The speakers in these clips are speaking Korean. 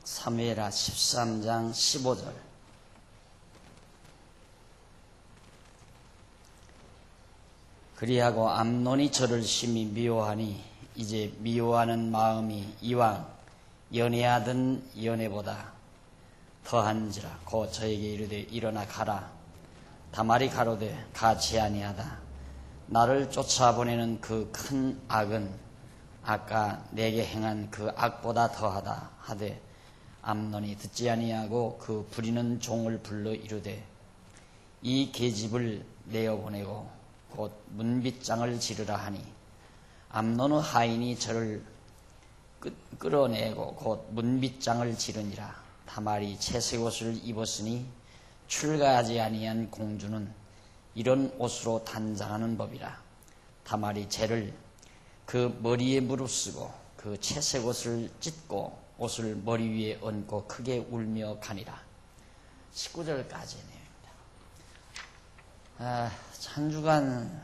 사무엘하 13장 15절. 그리하고 암논이 저를 심히 미워하니 이제 미워하는 마음이 이왕 연애하던 연애보다 더한지라. 곧 저에게 이르되 일어나 가라. 다말이 가로되 가지 아니하다. 나를 쫓아보내는 그 큰 악은 아까 내게 행한 그 악보다 더하다 하되, 암논이 듣지 아니하고 그 부리는 종을 불러 이르되 이 계집을 내어보내고 곧 문빗장을 지르라 하니, 암논의 하인이 저를 끌어내고 곧 문빗장을 지르니라. 다말이 채색 옷을 입었으니 출가하지 아니한 공주는 이런 옷으로 단장하는 법이라. 다말이 쟤를 그 머리에 무릅쓰고 그 채색 옷을 찢고 옷을 머리 위에 얹고 크게 울며 가니라. 19절까지의 내용입니다. 한 주간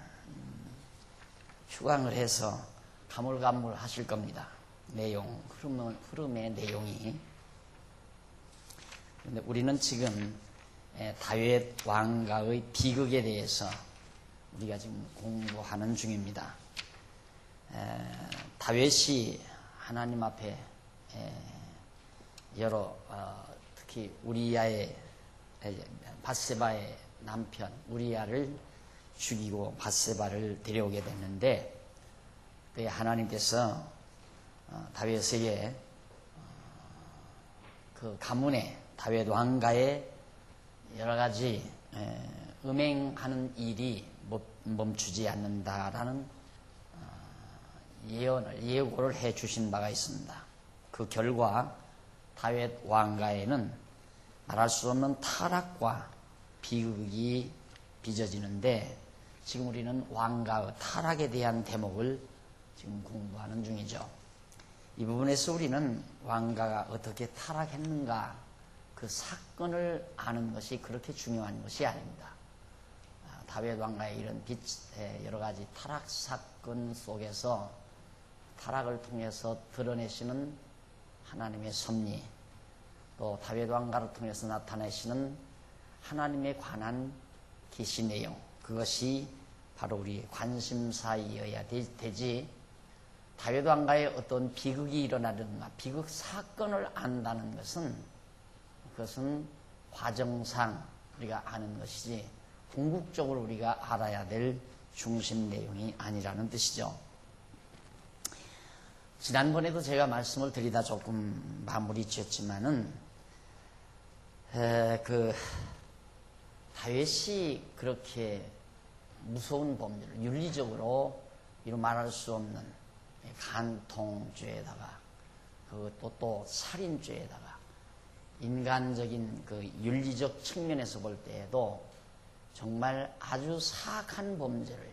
휴강을 해서 가물가물하실 겁니다. 내용, 흐름의 내용이. 그런데 우리는 지금 다윗 왕가의 비극에 대해서 우리가 지금 공부하는 중입니다. 다윗이 하나님 앞에 여러 특히 우리야의 밧세바의 남편 우리야를 죽이고 밧세바를 데려오게 됐는데, 하나님께서 다윗에게 그 가문에 다윗 왕가의 여러 가지 음행하는 일이 멈추지 않는다라는 예고를 해 주신 바가 있습니다. 그 결과 다윗 왕가에는 말할 수 없는 타락과 비극이 빚어지는데, 지금 우리는 왕가의 타락에 대한 대목을 지금 공부하는 중이죠. 이 부분에서 우리는 왕가가 어떻게 타락했는가, 그 사건을 아는 것이 그렇게 중요한 것이 아닙니다. 다윗 왕가의 이런 여러 가지 타락 사건 속에서 타락을 통해서 드러내시는 하나님의 섭리, 또 다윗 왕가를 통해서 나타내시는 하나님에 관한 계시 내용, 그것이 바로 우리의 관심사이어야 되지, 다윗 왕가에 어떤 비극이 일어나든가 비극 사건을 안다는 그것은 과정상 우리가 아는 것이지 궁극적으로 우리가 알아야 될 중심 내용이 아니라는 뜻이죠. 지난번에도 제가 말씀을 드리다 조금 마무리 지었지만은, 다윗이 그렇게 무서운 범죄를 윤리적으로 이루 말할 수 없는 간통죄에다가 그것도 또 살인죄에다가 인간적인 그 윤리적 측면에서 볼 때에도 정말 아주 사악한 범죄를,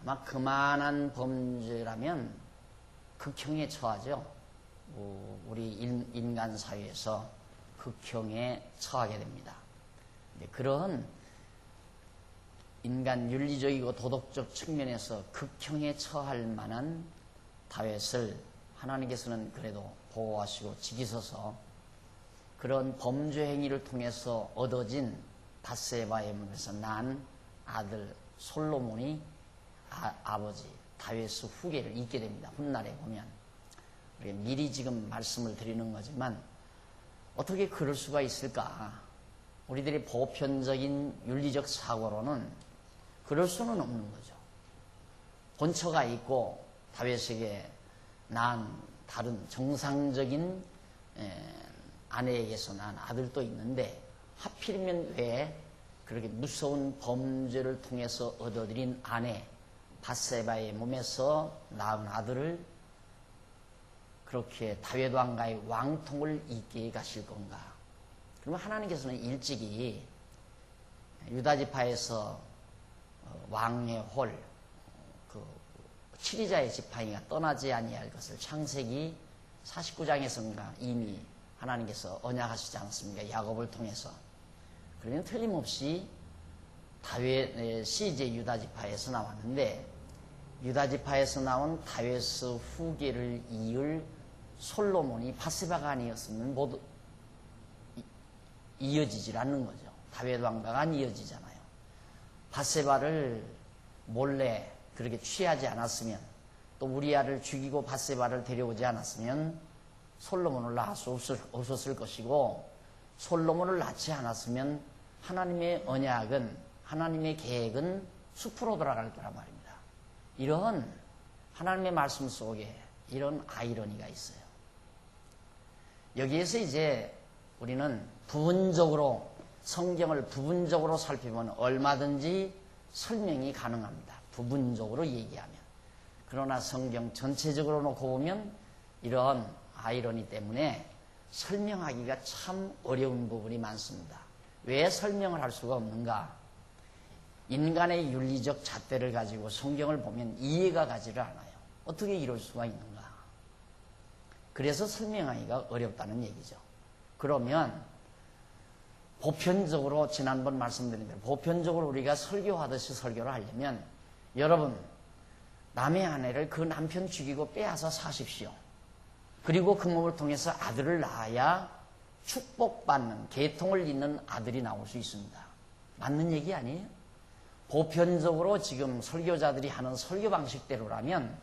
아마 그만한 범죄라면 극형에 처하죠. 우리 인간 사회에서 극형에 처하게 됩니다. 그런 인간 윤리적이고 도덕적 측면에서 극형에 처할 만한 다윗을 하나님께서는 그래도 보호하시고 지키셔서 그런 범죄 행위를 통해서 얻어진 밧세바의 몸에서 난 아들 솔로몬이 아버지 다윗의 후계를 잇게 됩니다. 훗날에 보면. 미리 지금 말씀을 드리는 거지만 어떻게 그럴 수가 있을까? 우리들의 보편적인 윤리적 사고로는 그럴 수는 없는 거죠. 본처가 있고 다윗에게 난 다른 정상적인 아내에게서 난 아들도 있는데, 하필이면 왜 그렇게 무서운 범죄를 통해서 얻어들인 아내 밧세바의 몸에서 낳은 아들을 그렇게 다윗 왕가의 왕통을 잇게 가실 건가? 그러면 하나님께서는 일찍이 유다지파에서 왕의 홀, 그 치리자의 지팡이가 떠나지 아니할 것을 창세기 49장에서인가 이미 하나님께서 언약하시지 않았습니까? 야곱을 통해서. 그러면 틀림없이 다윗의 시제 유다지파에서 나왔는데, 유다지파에서 나온 다윗의 후계를 이을 솔로몬이 밧세바가 아니었으면 모두 이어지질 않는 거죠. 다윗 왕가가 안 이어지잖아요. 밧세바를 몰래 그렇게 취하지 않았으면, 또 우리아를 죽이고 밧세바를 데려오지 않았으면 솔로몬을 낳을 수 없었을 것이고, 솔로몬을 낳지 않았으면 하나님의 언약은, 하나님의 계획은 숲으로 돌아갈 거란 말입니다. 이런 하나님의 말씀 속에 이런 아이러니가 있어요. 여기에서 이제 우리는 부분적으로, 성경을 부분적으로 살피면 얼마든지 설명이 가능합니다. 부분적으로 얘기하면. 그러나 성경 전체적으로 놓고 보면 이런 아이러니 때문에 설명하기가 참 어려운 부분이 많습니다. 왜 설명을 할 수가 없는가? 인간의 윤리적 잣대를 가지고 성경을 보면 이해가 가지를 않아요. 어떻게 이럴 수가 있는가? 그래서 설명하기가 어렵다는 얘기죠. 그러면 보편적으로, 지난번 말씀드린 대로 보편적으로 우리가 설교하듯이 설교를 하려면, 여러분, 남의 아내를 그 남편 죽이고 빼앗아 사십시오. 그리고 그 몸을 통해서 아들을 낳아야 축복받는, 계통을 잇는 아들이 나올 수 있습니다. 맞는 얘기 아니에요? 보편적으로 지금 설교자들이 하는 설교 방식대로라면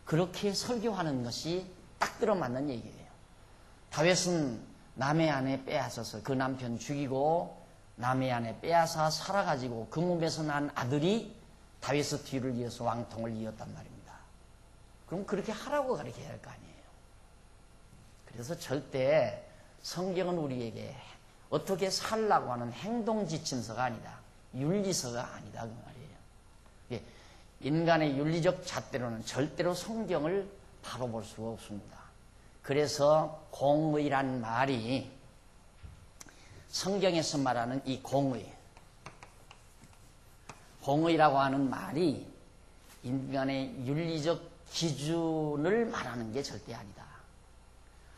그렇게 설교하는 것이 딱 들어맞는 얘기예요. 다윗은 남의 아내 빼앗아서 그 남편 죽이고 남의 아내 빼앗아 살아가지고 그 몸에서 난 아들이 다윗의 뒤를 이어서 왕통을 이었단 말입니다. 그럼 그렇게 하라고 가르쳐야 할 거 아니에요. 그래서 절대 성경은 우리에게 어떻게 살라고 하는 행동 지침서가 아니다. 윤리서가 아니다. 그 말이에요. 인간의 윤리적 잣대로는 절대로 성경을 바로 볼 수가 없습니다. 그래서 공의란 말이, 성경에서 말하는 이 공의라고 하는 말이 인간의 윤리적 기준을 말하는 게 절대 아니다.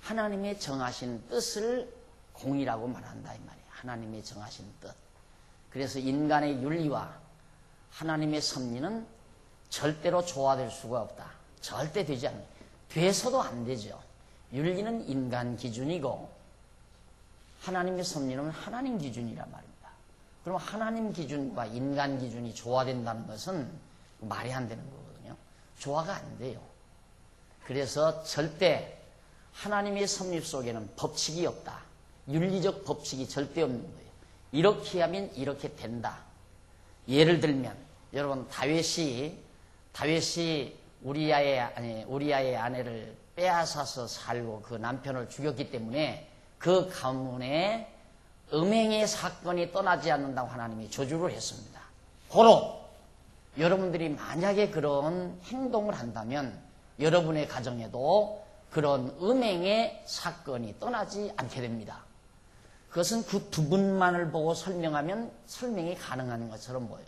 하나님의 정하신 뜻을 공의라고 말한다 이 말이에요. 하나님의 정하신 뜻. 그래서 인간의 윤리와 하나님의 섭리는 절대로 조화될 수가 없다. 절대 되지 않아요. 돼서도 안 되죠. 윤리는 인간 기준이고 하나님의 섭리는 하나님 기준이란 말입니다. 그럼 하나님 기준과 인간 기준이 조화된다는 것은 말이 안 되는 거거든요. 조화가 안 돼요. 그래서 절대 하나님의 섭리 속에는 법칙이 없다. 윤리적 법칙이 절대 없는 거예요. 이렇게 하면 이렇게 된다. 예를 들면 여러분, 다윗이 우리아의 아내를 빼앗아서 살고 그 남편을 죽였기 때문에 그 가문에 음행의 사건이 떠나지 않는다고 하나님이 저주를 했습니다. 고로 여러분들이 만약에 그런 행동을 한다면 여러분의 가정에도 그런 음행의 사건이 떠나지 않게 됩니다. 그것은 그 두 분만을 보고 설명하면 설명이 가능한 것처럼 보여요.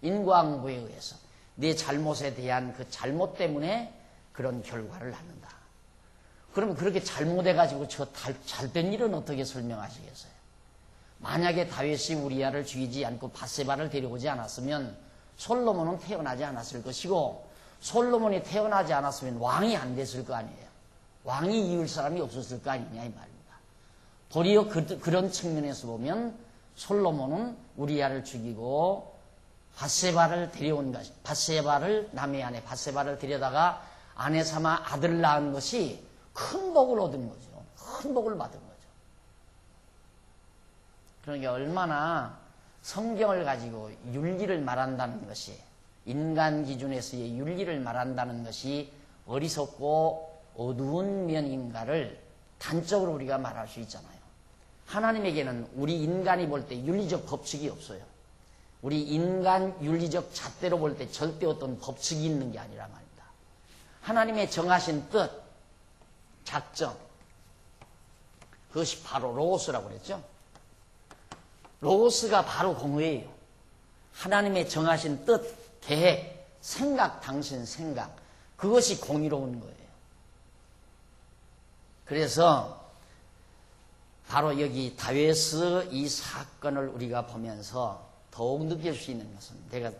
인과응보에 의해서 내 잘못에 대한 그 잘못 때문에 그런 결과를 낳는다. 그러면 그렇게 잘못해가지고 저 잘된 일은 어떻게 설명하시겠어요? 만약에 다윗이 우리아를 죽이지 않고 밧세바를 데려오지 않았으면 솔로몬은 태어나지 않았을 것이고, 솔로몬이 태어나지 않았으면 왕이 안 됐을 거 아니에요. 왕이 이을 사람이 없었을 거 아니냐 이 말입니다. 도리어 그런 측면에서 보면 솔로몬은 우리아를 죽이고 밧세바를 데려온 것이, 남의 아내 밧세바를 데려다가 아내 삼아 아들을 낳은 것이 큰 복을 얻은 거죠. 큰 복을 받은 거죠. 그러니까 얼마나 성경을 가지고 윤리를 말한다는 것이, 인간 기준에서의 윤리를 말한다는 것이 어리석고 어두운 면인가를 단적으로 우리가 말할 수 있잖아요. 하나님에게는 우리 인간이 볼 때 윤리적 법칙이 없어요. 우리 인간 윤리적 잣대로 볼 때 절대 어떤 법칙이 있는 게 아니라 말입니다. 하나님의 정하신 뜻, 작정, 그것이 바로 로고스라고 그랬죠. 로고스가 바로 공의예요. 하나님의 정하신 뜻, 계획, 생각, 당신 생각, 그것이 공의로운 거예요. 그래서 바로 여기 다윗의 이 사건을 우리가 보면서 더욱 느낄 수 있는 것은, 내가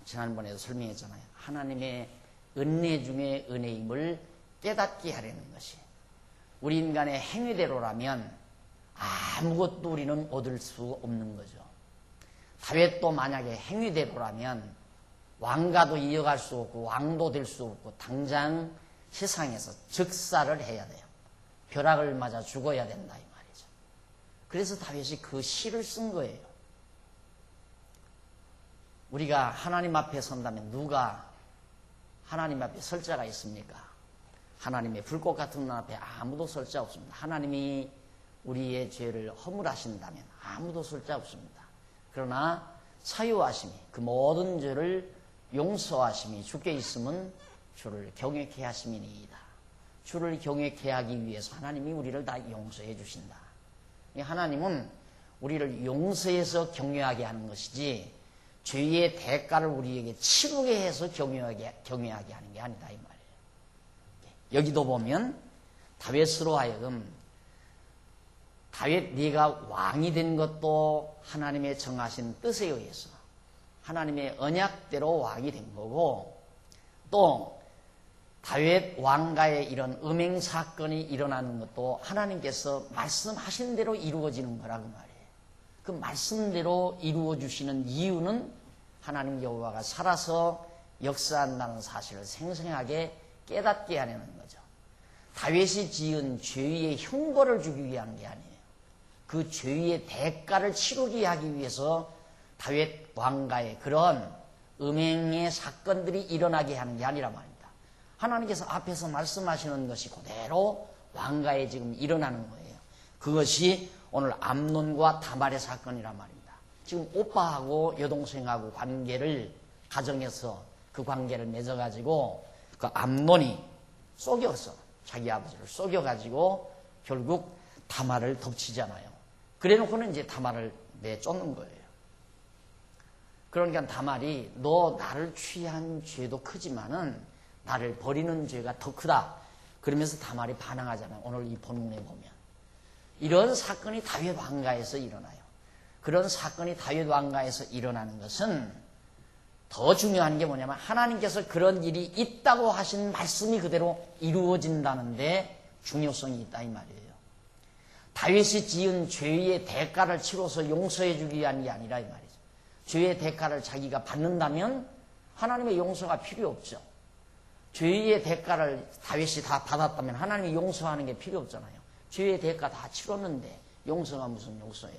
지난번에도 설명했잖아요. 하나님의 은혜 중에 은혜임을 깨닫게 하려는 것이, 우리 인간의 행위대로라면 아무것도 우리는 얻을 수 없는 거죠. 다윗도 만약에 행위대로라면 왕가도 이어갈 수 없고 왕도 될 수 없고 당장 세상에서 즉사를 해야 돼요. 벼락을 맞아 죽어야 된다 이 말이죠. 그래서 다윗이 그 시를 쓴 거예요. 우리가 하나님 앞에 선다면 누가 하나님 앞에 설 자가 있습니까? 하나님의 불꽃 같은 눈 앞에 아무도 설 자 없습니다. 하나님이 우리의 죄를 허물하신다면 아무도 설 자 없습니다. 그러나 사유하심이 그 모든 죄를 용서하심이 주께 있으면 주를 경외케 하심이니이다. 주를 경외케 하기 위해서 하나님이 우리를 다 용서해 주신다. 하나님은 우리를 용서해서 경외하게 하는 것이지 죄의 대가를 우리에게 치르게 해서 경외하게 하는 게 아니다 이 말이에요. 여기도 보면 다윗으로 하여금 다윗 네가 왕이 된 것도 하나님의 정하신 뜻에 의해서 하나님의 언약대로 왕이 된 거고, 또 다윗 왕가의 이런 음행 사건이 일어나는 것도 하나님께서 말씀하신 대로 이루어지는 거라고 말이에요. 그 말씀대로 이루어 주시는 이유는 하나님 여호와가 살아서 역사한다는 사실을 생생하게 깨닫게 하려는 거죠. 다윗이 지은 죄의 형벌을 주기 위한 게 아니에요. 그 죄의 대가를 치르게 하기 위해서 다윗 왕가의 그런 음행의 사건들이 일어나게 하는 게 아니란 말입니다. 하나님께서 앞에서 말씀하시는 것이 그대로 왕가에 지금 일어나는 거예요. 그것이 오늘 암논과 다말의 사건이란 말입니다. 지금 오빠하고 여동생하고 관계를 가정에서 그 관계를 맺어가지고 그 암논이 속여서 자기 아버지를 속여가지고 결국 다말을 덮치잖아요. 그래놓고는 이제 다말을 내쫓는 거예요. 그러니까 다말이 너 나를 취한 죄도 크지만은 나를 버리는 죄가 더 크다. 그러면서 다말이 반항하잖아요. 오늘 이 본문에 보면. 이런 사건이 다윗 왕가에서 일어나요. 그런 사건이 다윗 왕가에서 일어나는 것은 더 중요한 게 뭐냐면 하나님께서 그런 일이 있다고 하신 말씀이 그대로 이루어진다는데 중요성이 있다 이 말이에요. 다윗이 지은 죄의 대가를 치러서 용서해 주기 위한 게 아니라 이 말이죠. 죄의 대가를 자기가 받는다면 하나님의 용서가 필요 없죠. 죄의 대가를 다윗이 다 받았다면 하나님이 용서하는 게 필요 없잖아요. 죄의 대가 다 치렀는데 용서가 무슨 용서예요.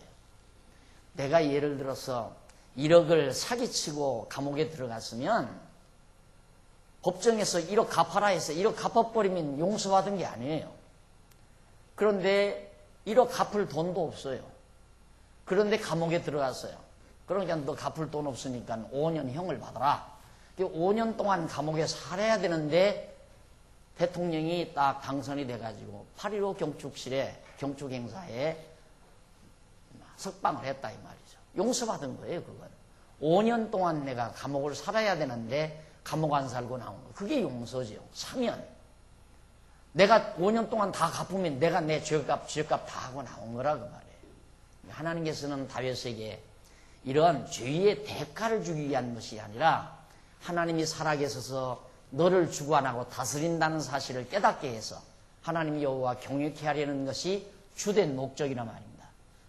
내가 예를 들어서 1억을 사기치고 감옥에 들어갔으면 법정에서 1억 갚아라 해서 1억 갚아버리면 용서받은 게 아니에요. 그런데 1억 갚을 돈도 없어요. 그런데 감옥에 들어갔어요. 그러니까 너 갚을 돈 없으니까 5년 형을 받아라. 5년 동안 감옥에 살아야 되는데 대통령이 딱 당선이 돼가지고 8.15 경축실에 경축행사에 석방을 했다 이 말이죠. 용서받은 거예요 그건. 5년 동안 내가 감옥을 살아야 되는데 감옥 안 살고 나온 거. 그게 용서지요. 사면. 내가 5년 동안 다 갚으면 내가 내 죄값 다 하고 나온 거라고 말이에요. 하나님께서는 다윗에게 이런 죄의 대가를 주기 위한 것이 아니라 하나님이 살아계셔서 너를 주관하고 다스린다는 사실을 깨닫게 해서 하나님 여호와 경외케 하려는 것이 주된 목적이란 말입니다.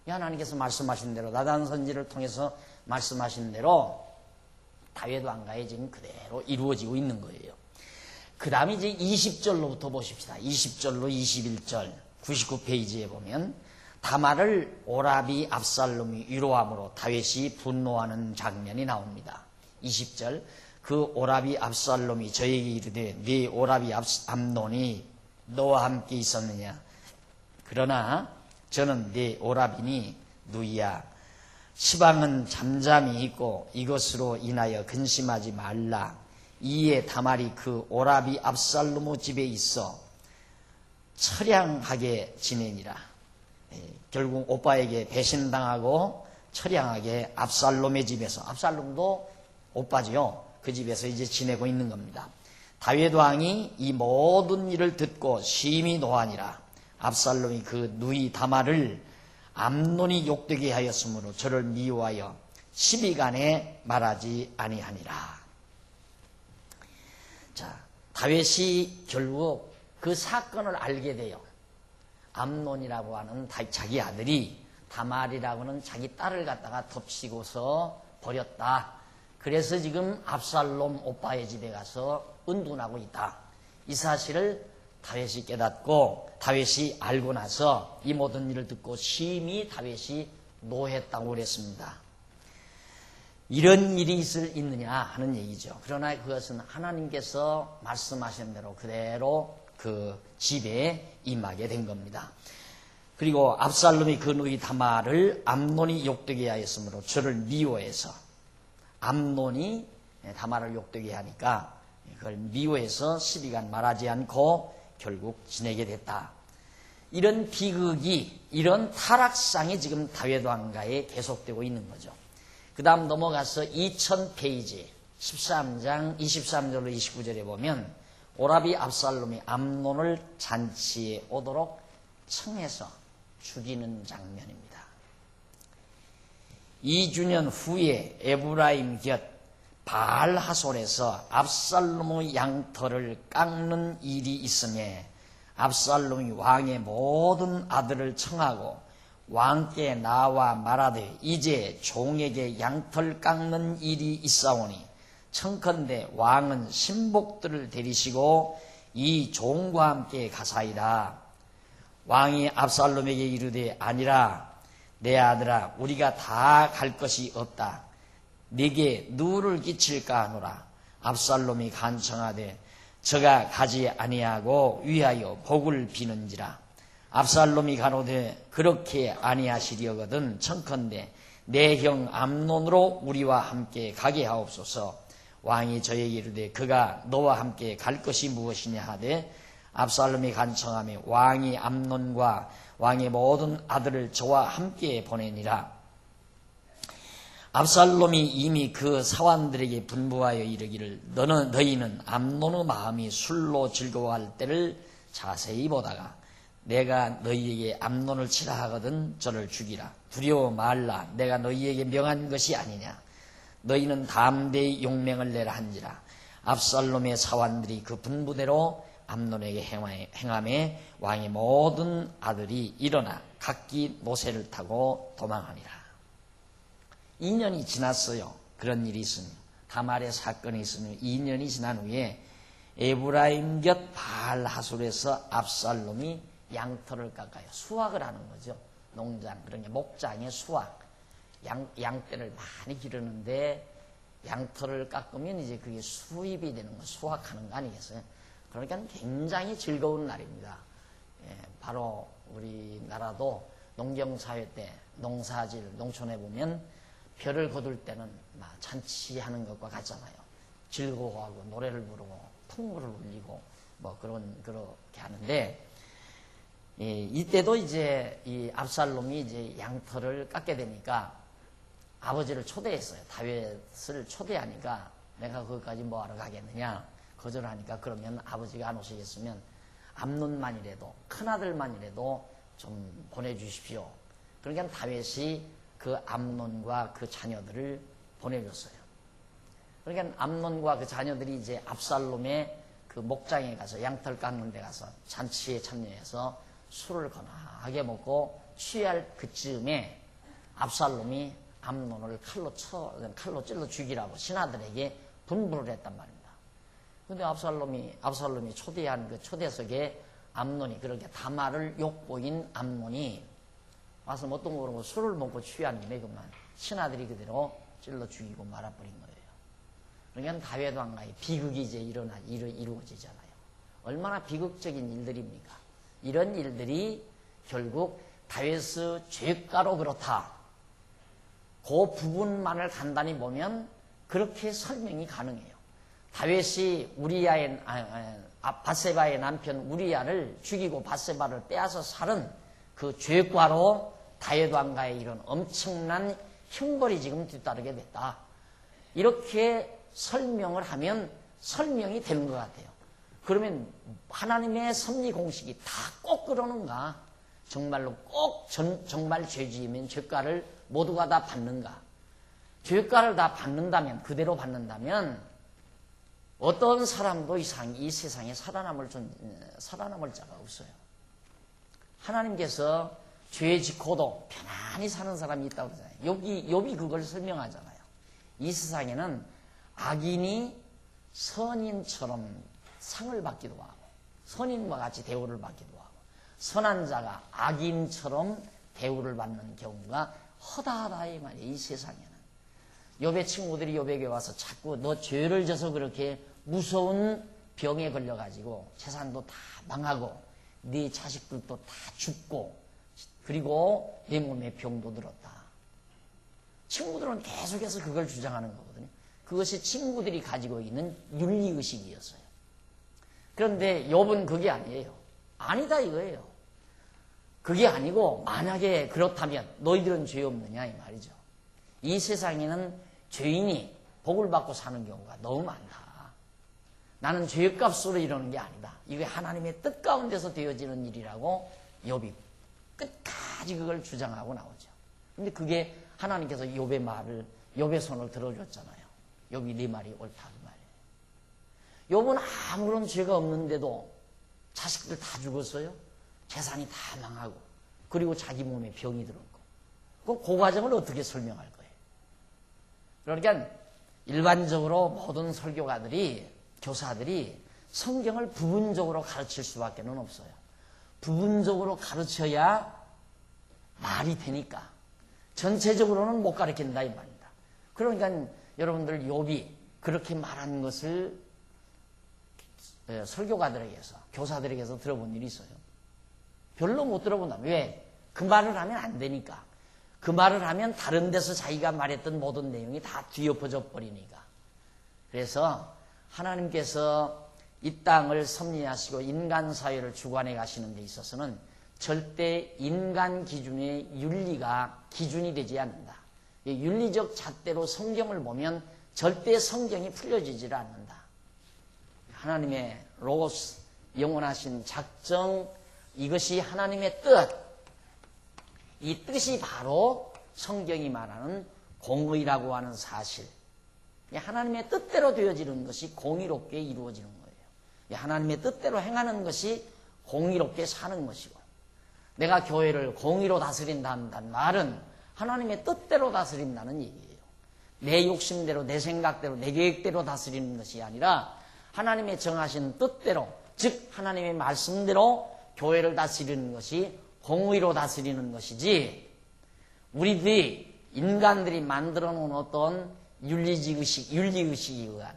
하나님께서 말씀하신 대로 나단 선지를 통해서 말씀하신 대로 다윗 왕가에 지금 그대로 이루어지고 있는 거예요. 그 다음에 이제 20절로부터 보십시다. 20절로 21절 99페이지에 보면 다말을 오라비 압살롬이 위로함으로 다윗이 분노하는 장면이 나옵니다. 20절 그 오라비 압살롬이 저에게 이르되 네 오라비 암논이 너와 함께 있었느냐. 그러나 저는 네 오라비니 누이야. 시방은 잠잠히 있고 이것으로 인하여 근심하지 말라. 이에 다말이 그 오라비 압살롬의 집에 있어 처량하게 지내니라. 결국 오빠에게 배신당하고 처량하게 압살롬의 집에서, 압살롬도 오빠지요. 그 집에서 이제 지내고 있는 겁니다. 다윗 왕이 이 모든 일을 듣고 심히 노하니라. 압살롬이 그 누이 다말을 암논이 욕되게 하였으므로 저를 미워하여 시비간에 말하지 아니하니라. 자, 다윗이 결국 그 사건을 알게 돼요. 암논이라고 하는 자기 아들이 다말이라고는 자기 딸을 갖다가 덮치고서 버렸다. 그래서 지금 압살롬 오빠의 집에 가서 은둔하고 있다. 이 사실을 다윗이 깨닫고 다윗이 알고 나서 이 모든 일을 듣고 심히 다윗이 노했다고 그랬습니다. 이런 일이 있느냐 하는 얘기죠. 그러나 그것은 하나님께서 말씀하신 대로 그대로 그 집에 임하게 된 겁니다. 그리고 압살롬이 그 누이 다말을 암논이 욕되게 하였으므로 저를 미워해서 암논이 다말을 욕되게 하니까 그걸 미워해서 시비간 말하지 않고 결국 지내게 됐다. 이런 비극이 이런 타락상이 지금 다윗 왕가에 계속되고 있는 거죠. 그 다음 넘어가서 2000페이지 13장 23절로 29절에 보면 오라비 압살롬이 암논을 잔치에 오도록 청해서 죽이는 장면입니다. 2주년 후에 에브라임 곁 바알하솔에서 압살롬의 양털을 깎는 일이 있으며 압살롬이 왕의 모든 아들을 청하고 왕께 나와 말하되 이제 종에게 양털 깎는 일이 있사오니 청컨대 왕은 신복들을 데리시고 이 종과 함께 가사이다. 왕이 압살롬에게 이르되 아니라 내 아들아 우리가 다 갈 것이 없다. 네게 누를 끼칠까 하노라. 압살롬이 간청하되 저가 가지 아니하고 위하여 복을 비는지라. 압살롬이 가로되 그렇게 아니하시려거든 청컨대 내 형 암논으로 우리와 함께 가게 하옵소서. 왕이 저에게 이르되 그가 너와 함께 갈 것이 무엇이냐 하되 압살롬이 간청하며 왕이 암논과 왕의 모든 아들을 저와 함께 보내니라. 압살롬이 이미 그 사환들에게 분부하여 이르기를 너희는 암논의 마음이 술로 즐거워할 때를 자세히 보다가 내가 너희에게 암논을 치라 하거든 저를 죽이라. 두려워 말라. 내가 너희에게 명한 것이 아니냐. 너희는 담대히 용맹을 내라 한지라. 압살롬의 사환들이 그 분부대로 암논에게 행하매 왕의 모든 아들이 일어나 각기 노새를 타고 도망하니라. 2년이 지났어요. 그런 일이 있으니 다말의 사건이 있으니 2년이 지난 후에 에브라임 곁 바알하솔에서 압살롬이 양털을 깎아요. 수확을 하는 거죠. 농장, 그런 게 목장의 수확. 양떼를 많이 기르는데 양털을 깎으면 이제 그게 수입이 되는 거, 수확하는 거 아니겠어요? 그러니까 굉장히 즐거운 날입니다. 바로 우리나라도 농경사회 때 농사질, 농촌에 보면 벼를 거둘 때는 막 잔치하는 것과 같잖아요. 즐거워하고 노래를 부르고 풍물을 울리고 뭐 그렇게 하는데 이때도 이제 이 압살롬이 이제 양털을 깎게 되니까 아버지를 초대했어요. 다윗을 초대하니까 내가 거기까지 뭐하러 가겠느냐 거절하니까 그러면 아버지가 안 오시겠으면 암논만이라도 큰아들만이라도 좀 보내주십시오. 그러니까 다윗이 그 암논과 그 자녀들을 보내줬어요. 그러니까 암논과 그 자녀들이 이제 압살롬의 그 목장에 가서 양털 깎는 데 가서 잔치에 참여해서 술을 거나하게 먹고 취할 그쯤에 압살롬이 암논을 칼로 찔러 죽이라고 신하들에게 분부를 했단 말입니다. 그런데 압살롬이 초대한 그 초대석에 암논이 그렇게 다말을 욕보인 암논이 와서 뭣도 모르고 술을 먹고 취한 김에 그만 신하들이 그대로 찔러 죽이고 말아버린 거예요. 그러니까 다윗 왕가의 비극이 이제 이루어지잖아요. 얼마나 비극적인 일들입니까? 이런 일들이 결국 다윗의 죄가로 그렇다. 그 부분만을 간단히 보면 그렇게 설명이 가능해요. 다윗이 밧세바의 남편 우리야를 죽이고 밧세바를 빼앗아 살은 그 죄과로 다윗 왕가의 이런 엄청난 형벌이 지금 뒤따르게 됐다. 이렇게 설명을 하면 설명이 되는 것 같아요. 그러면 하나님의 섭리 공식이 다 꼭 그러는가? 정말로 꼭 정말 죄지으면 죄가를 모두가 다 받는가? 죄가를 다 받는다면, 그대로 받는다면 어떤 사람도 이 세상에 살아남을 자가 없어요. 하나님께서 죄 짓고도 편안히 사는 사람이 있다고 그러잖아요. 욥이 그걸 설명하잖아요. 이 세상에는 악인이 선인처럼 상을 받기도 하고 선인과 같이 대우를 받기도 하고 선한 자가 악인처럼 대우를 받는 경우가 허다하다 이 말이에요. 이 세상에는. 욥의 친구들이 욥에게 와서 자꾸 너 죄를 져서 그렇게 무서운 병에 걸려가지고 재산도 다 망하고 네 자식들도 다 죽고 그리고 내 몸에 병도 들었다. 친구들은 계속해서 그걸 주장하는 거거든요. 그것이 친구들이 가지고 있는 윤리의식이었어요. 그런데 욥은 그게 아니에요. 아니다 이거예요. 그게 아니고 만약에 그렇다면 너희들은 죄 없느냐 이 말이죠. 이 세상에는 죄인이 복을 받고 사는 경우가 너무 많다. 나는 죄값으로 이러는 게 아니다. 이게 하나님의 뜻 가운데서 되어지는 일이라고 욥이 끝까지 그걸 주장하고 나오죠. 근데 그게 하나님께서 욥의 손을 들어줬잖아요. 욥이 네 말이 옳다 그 말이에요. 욥은 아무런 죄가 없는데도 자식들 다 죽었어요. 재산이 다 망하고 그리고 자기 몸에 병이 들었고 그 과정을 어떻게 설명할 거예요? 그러니까 일반적으로 모든 설교가들이 교사들이 성경을 부분적으로 가르칠 수밖에 없어요. 부분적으로 가르쳐야 말이 되니까 전체적으로는 못 가르친다 이 말입니다. 그러니까 여러분들 욥이 그렇게 말한 것을 설교가들에게서 교사들에게서 들어본 일이 있어요? 별로 못 들어본다. 왜? 그 말을 하면 안 되니까. 그 말을 하면 다른 데서 자기가 말했던 모든 내용이 다 뒤엎어져 버리니까. 그래서 하나님께서 이 땅을 섭리하시고 인간 사회를 주관해 가시는 데 있어서는 절대 인간 기준의 윤리가 기준이 되지 않는다. 윤리적 잣대로 성경을 보면 절대 성경이 풀려지질 않는다. 하나님의 로고스, 영원하신 작정, 이것이 하나님의 뜻. 이 뜻이 바로 성경이 말하는 공의라고 하는 사실. 하나님의 뜻대로 되어지는 것이 공의롭게 이루어지는 거예요. 하나님의 뜻대로 행하는 것이 공의롭게 사는 것이고, 내가 교회를 공의로 다스린다는 말은 하나님의 뜻대로 다스린다는 얘기예요. 내 욕심대로, 내 생각대로, 내 계획대로 다스리는 것이 아니라 하나님의 정하신 뜻대로, 즉 하나님의 말씀대로 교회를 다스리는 것이 공의로 다스리는 것이지, 우리들이 인간들이 만들어 놓은 어떤 윤리의식에 의한,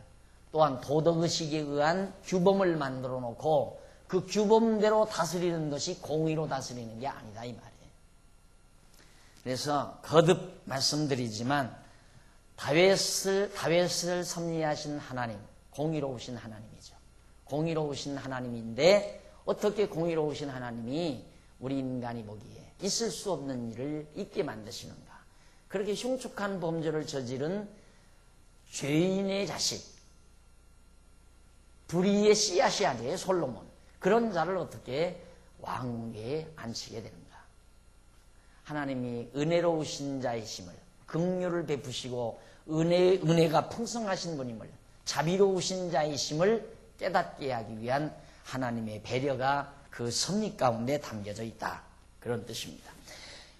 또한 도덕의식에 의한 규범을 만들어 놓고 그 규범대로 다스리는 것이 공의로 다스리는 게 아니다 이 말이에요. 그래서 거듭 말씀드리지만 다윗을 섭리하신 하나님, 공의로우신 하나님이죠. 공의로우신 하나님인데 어떻게 공의로우신 하나님이 우리 인간이 보기에 있을 수 없는 일을 있게 만드시는가? 그렇게 흉측한 범죄를 저지른 죄인의 자식, 불의의 씨앗이 아니에요, 솔로몬. 그런 자를 어떻게 왕궁에 앉히게 되는가? 하나님이 은혜로우신 자이심을, 긍휼을 베푸시고 은혜가 풍성하신 분임을, 자비로우신 자이심을 깨닫게 하기 위한 하나님의 배려가 그 섭리 가운데 담겨져 있다. 그런 뜻입니다.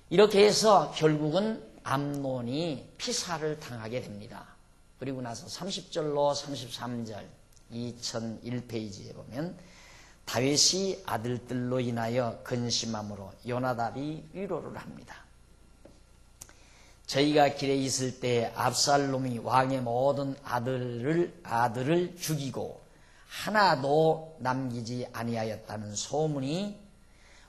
이렇게 해서 결국은 암논이 피살을 당하게 됩니다. 그리고 나서 30절로 33절 2001페이지에 보면 다윗이 아들들로 인하여 근심함으로 요나답이 위로를 합니다. 저희가 길에 있을 때 압살롬이 왕의 모든 아들을 죽이고 하나도 남기지 아니하였다는 소문이,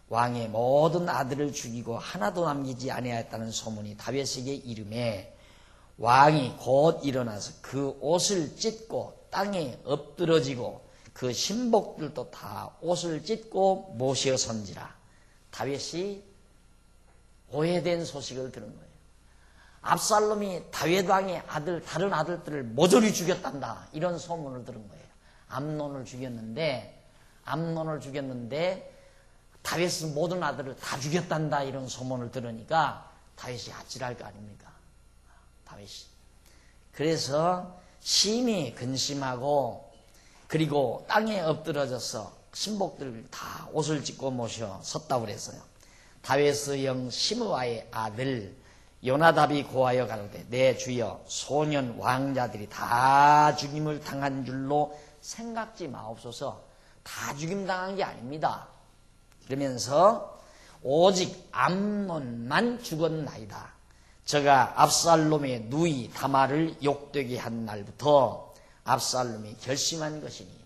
왕의 모든 아들을 죽이고 하나도 남기지 아니하였다는 소문이 다윗에게 이름에 왕이 곧 일어나서 그 옷을 찢고 땅에 엎드러지고 그 신복들도 다 옷을 찢고 모시어 선지라. 다윗이 오해된 소식을 들은 거예요. 압살롬이 다윗 왕의 다른 아들들을 모조리 죽였단다, 이런 소문을 들은 거예요. 암논을 죽였는데 다윗은 모든 아들을 다 죽였단다, 이런 소문을 들으니까 다윗이 아찔할 거 아닙니까? 다윗이. 그래서 심히 근심하고 그리고 땅에 엎드러져서 신복들 다 옷을 찢고 모셔 섰다고 그랬어요. 다윗의 영 시므아의 아들 요나답이 고하여 가로되 내 주여 소년 왕자들이 다 죽임을 당한 줄로 생각지 마옵소서. 다 죽임당한 게 아닙니다. 그러면서 오직 암논만 죽었나이다. 저가 압살롬의 누이 다말을 욕되게 한 날부터 압살롬이 결심한 것이니이다.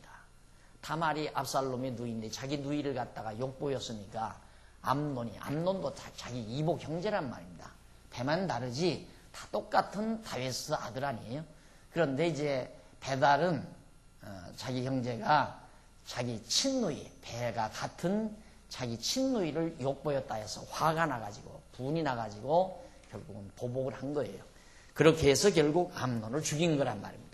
다말이 압살롬의 누이인데 자기 누이를 갖다가 욕보였으니까 암논도 자기 이복 형제란 말입니다. 배만 다르지 다 똑같은 다윗의 아들 아니에요. 그런데 이제 배달은 자기 형제가 자기 친누이, 배가 같은 자기 친누이를 욕보였다 해서 화가 나가지고 분이 나가지고 결국은 보복을 한 거예요. 그렇게 해서 결국 암논을 죽인 거란 말입니다.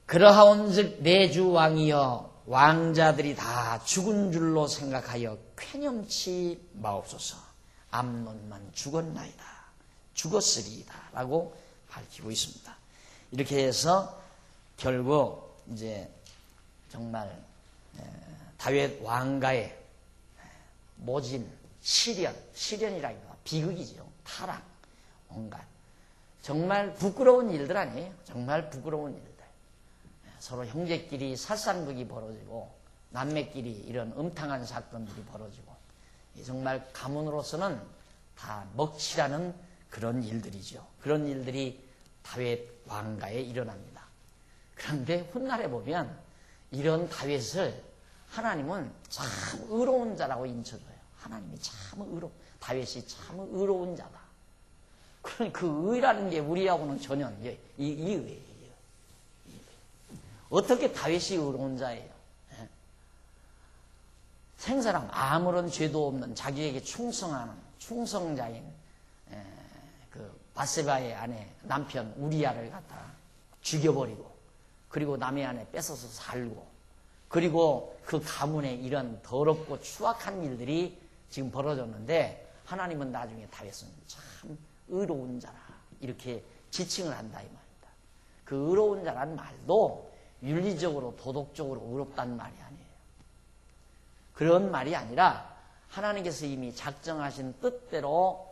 그러하온즉 내 주 왕이여 왕자들이 다 죽은 줄로 생각하여 쾌념치 마옵소서. 암논만 죽었나이다. 죽었으리이다. 라고 밝히고 있습니다. 이렇게 해서 결국 이제 정말 다윗 왕가의 모진, 시련이라기보다 비극이죠. 타락, 온갖. 정말 부끄러운 일들 아니에요. 정말 부끄러운 일들. 서로 형제끼리 살상극이 벌어지고 남매끼리 이런 음탕한 사건들이 벌어지고 정말 가문으로서는 다 먹칠하는 그런 일들이죠. 그런 일들이 다윗 왕가에 일어납니다. 그런데 훗날에 보면 이런 다윗을 하나님은 참 의로운 자라고 인쳐줘요. 하나님이 참 다윗이 참 의로운 자다. 그러니까 그 의라는 게 우리하고는 전혀 이의예요. 어떻게 다윗이 의로운 자예요? 생사람 아무런 죄도 없는 자기에게 충성하는 충성자인 그 바세바의 아내 남편 우리아를 갖다 죽여버리고 그리고 남의 아내 뺏어서 살고 그리고 그 가문에 이런 더럽고 추악한 일들이 지금 벌어졌는데 하나님은 나중에 다윗은 참 의로운 자라 이렇게 지칭을 한다 이 말입니다. 그 의로운 자란 말도 윤리적으로 도덕적으로 의롭다는 말이 아니에요. 그런 말이 아니라 하나님께서 이미 작정하신 뜻대로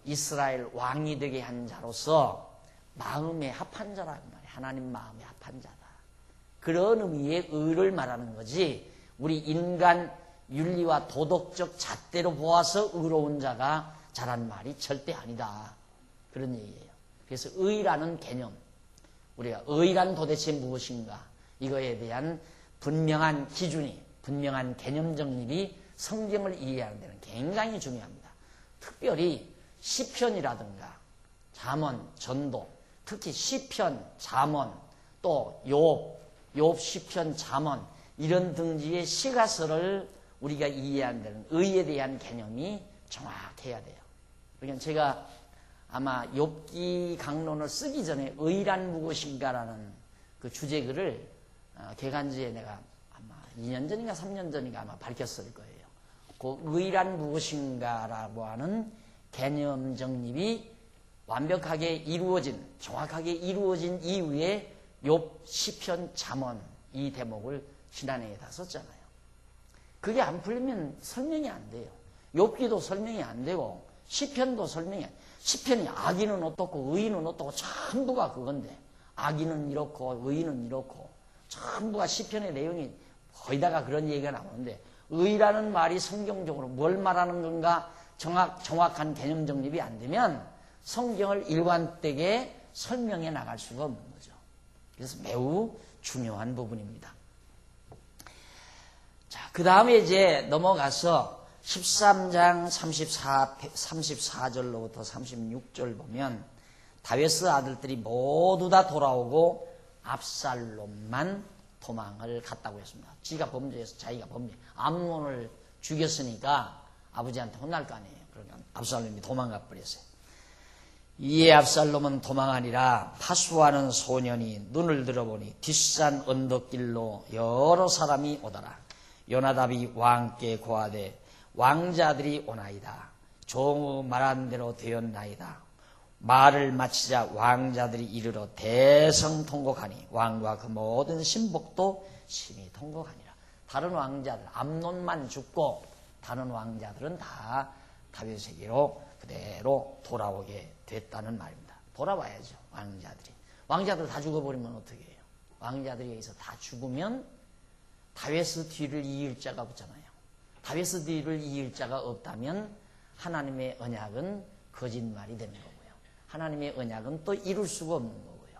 이스라엘 왕이 되게 한 자로서 마음에 합한 자라는 말이에요. 하나님 마음에 합한 자다. 그런 의미의 의를 말하는 거지 우리 인간 윤리와 도덕적 잣대로 보아서 의로운 자가 자란 말이 절대 아니다. 그런 얘기예요. 그래서 의라는 개념 우리가 의란 도대체 무엇인가 이거에 대한 분명한 기준이 분명한 개념 정립이 성경을 이해하는 데는 굉장히 중요합니다. 특별히 시편이라든가 잠언, 전도 특히 시편, 잠언 또 욥, 시편, 잠언 이런 등지의 시가서를 우리가 이해하는 데는 의에 대한 개념이 정확해야 돼요. 그러니까 제가 아마 욥기 강론을 쓰기 전에 의란 무엇인가라는 그 주제글을 개간지에 내가 아마 2년 전인가 3년 전인가 아마 밝혔을 거예요. 그 의란 무엇인가라고 하는 개념 정립이 완벽하게 이루어진 정확하게 이루어진 이후에 욥, 시편, 잠언 이 대목을 지난해에 다 썼잖아요. 그게 안 풀리면 설명이 안 돼요. 욥기도 설명이 안 되고 시편도 설명이 안 돼요. 시편이 악인은 어떻고 의인은 어떻고 전부가 그건데 악인은 이렇고 의인은 이렇고 전부가 시편의 내용이 거의 다가 그런 얘기가 나오는데 의라는 말이 성경적으로 뭘 말하는 건가 정확한 개념 정립이 안 되면 성경을 일관되게 설명해 나갈 수가 없는 거죠. 그래서 매우 중요한 부분입니다. 자, 그 다음에 이제 넘어가서 13장 34절로부터 36절 보면 다윗의 아들들이 모두 다 돌아오고 압살롬만 도망을 갔다고 했습니다. 지가 범죄해서 자기가 암논을 죽였으니까 아버지한테 혼날 거 아니에요. 그러니까 압살롬이 도망가 버렸어요. 이에 압살롬은 도망하니라 파수하는 소년이 눈을 들어보니 뒷산 언덕길로 여러 사람이 오더라. 요나답이 왕께 고하되 왕자들이 오나이다. 종의 말한 대로 되었나이다. 말을 마치자 왕자들이 이르러 대성통곡하니 왕과 그 모든 신복도 심히 통곡하니라. 다른 왕자들, 암논만 죽고 다른 왕자들은 다 다윗에게로 그대로 돌아오게 됐다는 말입니다. 돌아와야죠, 왕자들이. 왕자들 다 죽어버리면 어떻게 해요? 왕자들이 여기서 다 죽으면 다윗의 뒤를 이을 자가 없잖아요. 다윗의 뒤를 이을 자가 없다면 하나님의 언약은 거짓말이 되는 거고요. 하나님의 언약은 또 이룰 수가 없는 거고요.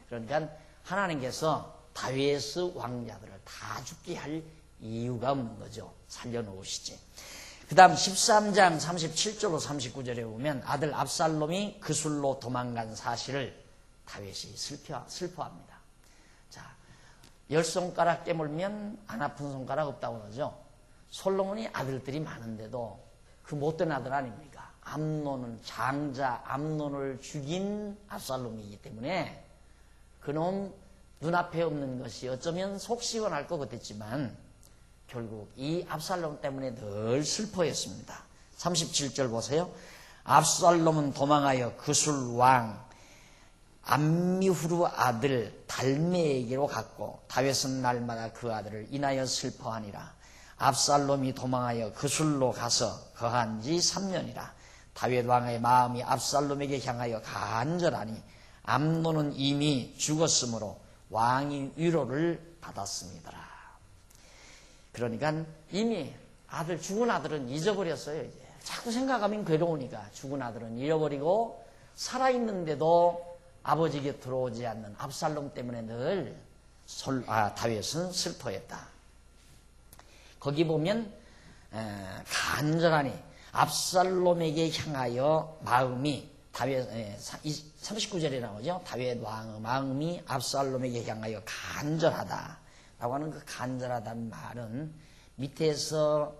그러니까 하나님께서 다윗의 왕자들을 다 죽게 할 이유가 없는 거죠. 살려놓으시지. 그 다음 13장 37절로 39절에 보면 아들 압살롬이 그술로 도망간 사실을 다윗이 슬퍼합니다. 자, 10손가락 깨물면 안 아픈 손가락 없다고 그러죠. 솔로몬이 아들들이 많은데도 그 못된 아들 아닙니까? 암논은 장자 암논을 죽인 압살롬이기 때문에 그놈 눈앞에 없는 것이 어쩌면 속 시원할 것 같았지만 결국 이 압살롬 때문에 늘 슬퍼했습니다. 37절 보세요. 압살롬은 도망하여 그술 왕 암미후르 아들 달메에게로 갔고 다윗은 날마다 그 아들을 인하여 슬퍼하니라. 압살롬이 도망하여 그술로 가서 거한 지 3년이라. 다윗 왕의 마음이 압살롬에게 향하여 간절하니 암논은 이미 죽었으므로 왕이 위로를 받았습니다. 그러니까 이미 죽은 아들은 잊어버렸어요. 이제 자꾸 생각하면 괴로우니까 죽은 아들은 잃어버리고 살아있는데도 아버지 곁으로 오지 않는 압살롬 때문에 늘 다윗은 슬퍼했다. 거기 보면 간절하니 압살롬에게 향하여 마음이 다윗 39절에 나오죠. 다윗 왕의 마음이 압살롬에게 향하여 간절하다라고 하는 그 간절하다는 말은 밑에서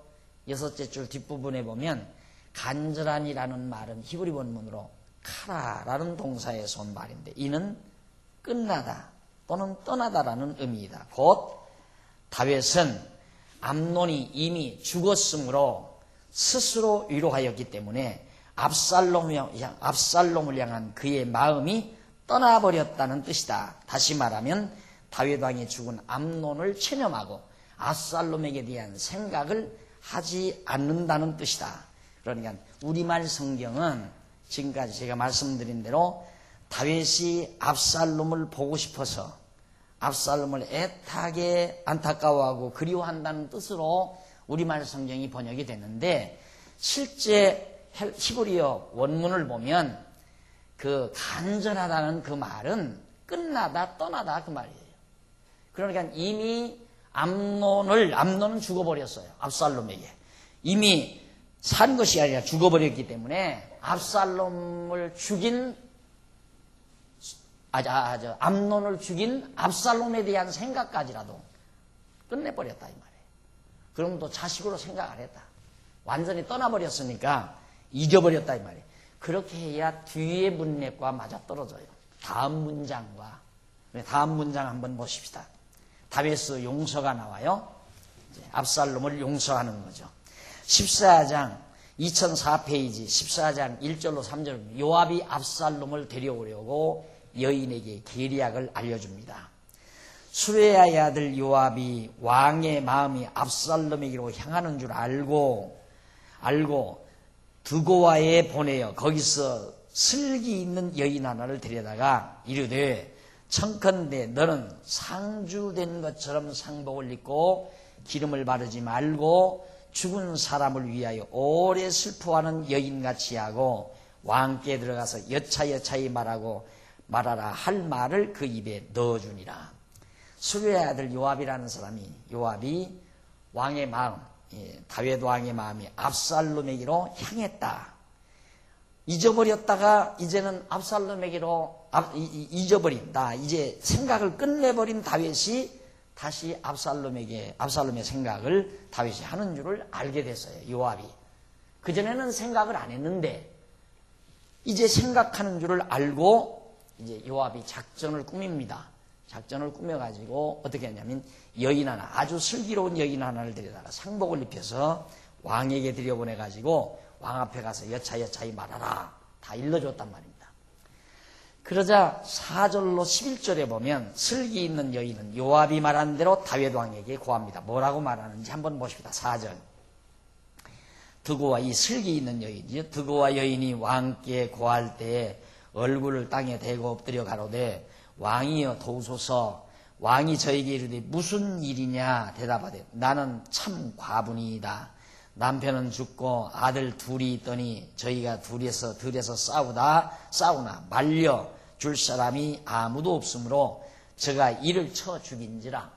6째 줄 뒷부분에 보면 간절한이라는 말은 히브리 원문으로 카라라는 동사에서 온 말인데 이는 끝나다 또는 떠나다라는 의미이다. 곧 다윗은 암논이 이미 죽었으므로 스스로 위로하였기 때문에 압살롬을 향한 그의 마음이 떠나버렸다는 뜻이다. 다시 말하면 다윗 왕이 죽은 암논을 체념하고 압살롬에게 대한 생각을 하지 않는다는 뜻이다. 그러니까 우리말 성경은 지금까지 제가 말씀드린 대로 다윗이 압살롬을 보고 싶어서 압살롬을 애타게 안타까워하고 그리워한다는 뜻으로 우리말 성경이 번역이 됐는데 실제 히브리어 원문을 보면 그 간절하다는 그 말은 끝나다 떠나다 그 말이에요. 그러니까 이미 암논은 죽어버렸어요. 압살롬에게. 이미 산 것이 아니라 죽어버렸기 때문에 압살롬을 죽인 암논을 죽인 압살롬에 대한 생각까지라도 끝내버렸다 이 말이에요. 그럼 또 자식으로 생각 안 했다. 완전히 떠나버렸으니까 잊어버렸다 이 말이에요. 그렇게 해야 뒤의 문맥과 맞아떨어져요. 다음 문장 한번 보십시다. 다윗의 용서가 나와요. 압살롬을 용서하는 거죠. 14장 2004페이지 14장 1절로 3절 요압이 압살롬을 데려오려고 여인에게 계략을 알려줍니다. 수레야의 아들 요압이 왕의 마음이 압살롬에게로 향하는 줄 알고 드고아에 보내어 거기서 슬기 있는 여인 하나를 데려다가 이르되 청컨대 너는 상주된 것처럼 상복을 입고 기름을 바르지 말고 죽은 사람을 위하여 오래 슬퍼하는 여인같이 하고 왕께 들어가서 여차여차히 말하라 할 말을 그 입에 넣어주니라. 수레의 아들 요압이라는 사람이 요압이 왕의 마음 다윗 왕의 마음이 압살롬에게로 향했다. 잊어버렸다가 이제는 압살롬에게로 잊어버린다. 이제 생각을 끝내버린 다윗이 다시 압살롬의 생각을 다윗이 하는 줄을 알게 됐어요. 요압이. 그전에는 생각을 안 했는데 이제 생각하는 줄을 알고 이제 요압이 작전을 꾸밉니다. 작전을 꾸며가지고 어떻게 했냐면 여인 하나, 아주 슬기로운 여인 하나를 데려다가 상복을 입혀서 왕에게 들여보내가지고 왕 앞에 가서 여차여차히 말하라. 다 일러줬단 말입니다. 그러자 4절로 11절에 보면 슬기 있는 여인은 요압이 말한 대로 다윗 왕에게 고합니다. 뭐라고 말하는지 한번 보십니다. 4절. 드고와 이 슬기 있는 여인이요. 드고와 여인이 왕께 고할 때에 얼굴을 땅에 대고 엎드려 가로되 왕이여 도우소서. 왕이 저에게 이르되 무슨 일이냐 대답하되 나는 참 과분이다. 남편은 죽고 아들 둘이 있더니 저희가 둘에서 들에서 싸우나 말려 줄 사람이 아무도 없으므로 제가 이를 쳐 죽인지라.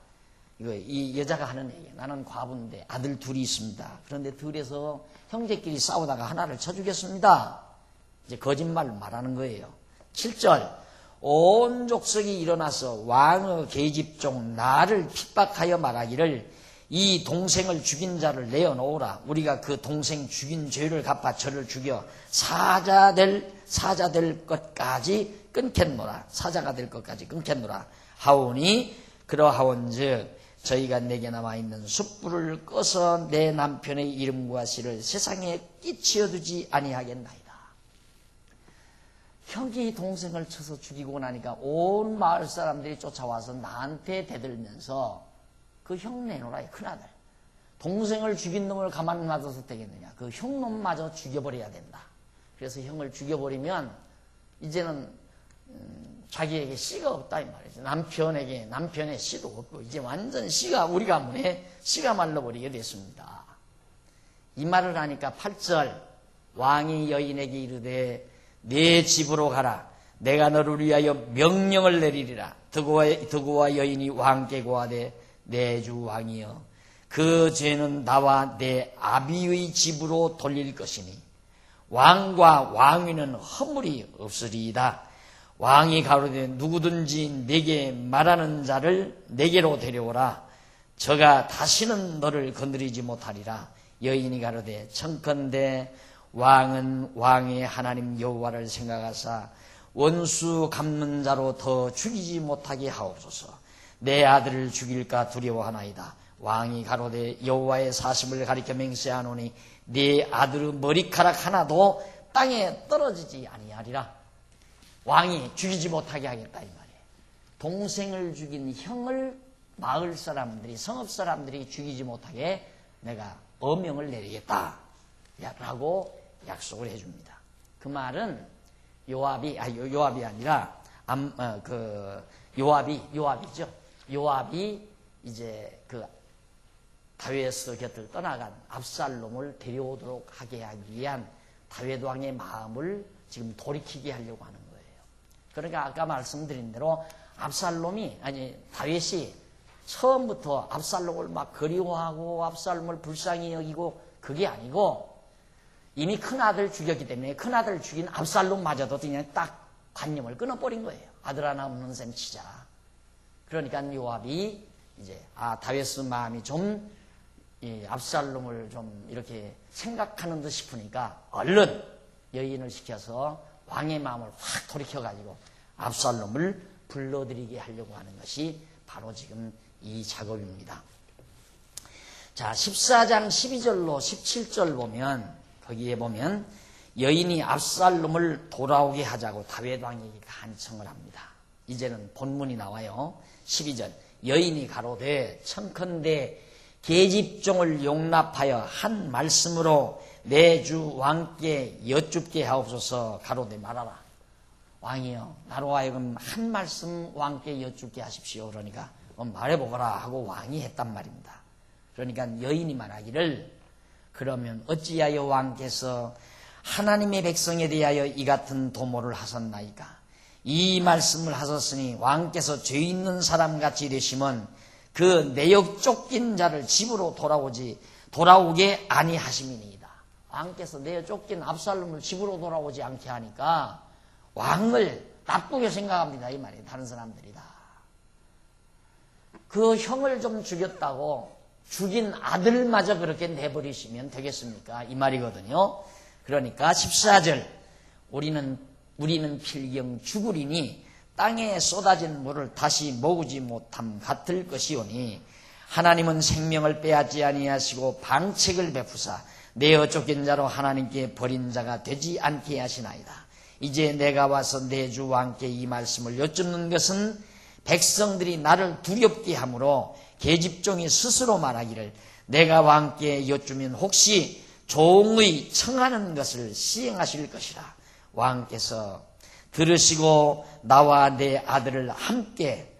이거 이 여자가 하는 얘기예요. 나는 과부인데 아들 둘이 있습니다. 그런데 들에서 형제끼리 싸우다가 하나를 쳐 죽였습니다. 이제 거짓말을 말하는 거예요. 7절. 온 족속이 일어나서 왕의 계집종 나를 핍박하여 말하기를 이 동생을 죽인 자를 내어놓으라. 우리가 그 동생 죽인 죄를 갚아 저를 죽여 사자 될 것까지 끊겠노라. 사자가 될 것까지 끊겠노라. 하오니 그러하온즉 저희가 내게 남아있는 숯불을 꺼서 내 남편의 이름과 씨를 세상에 끼치어두지 아니하겠나이다. 형이 동생을 쳐서 죽이고 나니까 온 마을 사람들이 쫓아와서 나한테 대들면서 그 형 내놓으라, 큰아들. 동생을 죽인 놈을 가만 놔둬서 되겠느냐. 그 형놈마저 죽여버려야 된다. 그래서 형을 죽여버리면 이제는 자기에게 씨가 없다 이 말이죠. 남편의 씨도 없고 이제 완전 씨가 우리 가문에 씨가 말라버리게 됐습니다. 이 말을 하니까 8절. 왕이 여인에게 이르되 내 집으로 가라. 내가 너를 위하여 명령을 내리리라. 드고와 여인이 왕께 고하되 내 주 왕이여 그 죄는 나와 내 아비의 집으로 돌릴 것이니 왕과 왕위는 허물이 없으리이다. 왕이 가로되 누구든지 내게 말하는 자를 내게로 데려오라. 저가 다시는 너를 건드리지 못하리라. 여인이 가로되 청컨대 왕은 왕의 하나님 여호와를 생각하사 원수 갚는 자로 더 죽이지 못하게 하옵소서. 내 아들을 죽일까 두려워하나이다. 왕이 가로되 여호와의 사심을 가리켜 맹세하노니 네 아들의 머리카락 하나도 땅에 떨어지지 아니하리라. 왕이 죽이지 못하게 하겠다 이 말이에요. 동생을 죽인 형을 마을 사람들이 성읍 사람들이 죽이지 못하게 내가 어명을 내리겠다 라고 약속을 해줍니다. 그 말은 요압이 아니라 요압이죠. 요압이 이제 그 다윗의 곁을 떠나간 압살롬을 데려오도록 하게 하기 위한 다윗 왕의 마음을 지금 돌이키게 하려고 하는 거예요. 그러니까 아까 말씀드린 대로 다윗이 처음부터 압살롬을 막 그리워하고 압살롬을 불쌍히 여기고 그게 아니고 이미 큰아들 죽였기 때문에 큰아들 죽인 압살롬마저도 그냥 딱 관념을 끊어버린 거예요. 아들 하나 없는 셈 치자. 그러니까 요압이 이제 다윗의 마음이 좀 압살롬을 좀 이렇게 생각하는 듯 싶으니까 얼른 여인을 시켜서 왕의 마음을 확 돌이켜가지고 압살롬을 불러들이게 하려고 하는 것이 바로 지금 이 작업입니다. 자, 14장 12절로 17절 보면 거기에 보면 여인이 압살롬을 돌아오게 하자고 다윗 왕에게 간청을 합니다. 이제는 본문이 나와요. 12절. 여인이 가로되 청컨대 계집종을 용납하여 한 말씀으로 내 주 왕께 여쭙게 하옵소서. 가로되 말하라. 왕이여 나로 하여금 한 말씀 왕께 여쭙게 하십시오. 그러니까 말해보거라 하고 왕이 했단 말입니다. 그러니까 여인이 말하기를 그러면 어찌하여 왕께서 하나님의 백성에 대하여 이 같은 도모를 하셨나이까. 이 말씀을 하셨으니 왕께서 죄 있는 사람같이 되시면 그 내역 쫓긴 자를 집으로 돌아오게 아니하심이니이다. 왕께서 내역 쫓긴 압살롬을 집으로 돌아오지 않게 하니까 왕을 나쁘게 생각합니다. 이 말이에요. 다른 사람들이 다. 그 형을 좀 죽였다고 죽인 아들마저 그렇게 내버리시면 되겠습니까? 이 말이거든요. 그러니까 14절 우리는 필경 죽으리니 땅에 쏟아진 물을 다시 모으지 못함 같을 것이오니 하나님은 생명을 빼앗지 아니하시고 방책을 베푸사 내어 쫓긴 자로 하나님께 버린 자가 되지 않게 하시나이다. 이제 내가 와서 내 주 왕께 이 말씀을 여쭙는 것은 백성들이 나를 두렵게 하므로 계집종이 스스로 말하기를 내가 왕께 여쭈면 혹시 종의 청하는 것을 시행하실 것이라. 왕께서 들으시고 나와 내 아들을 함께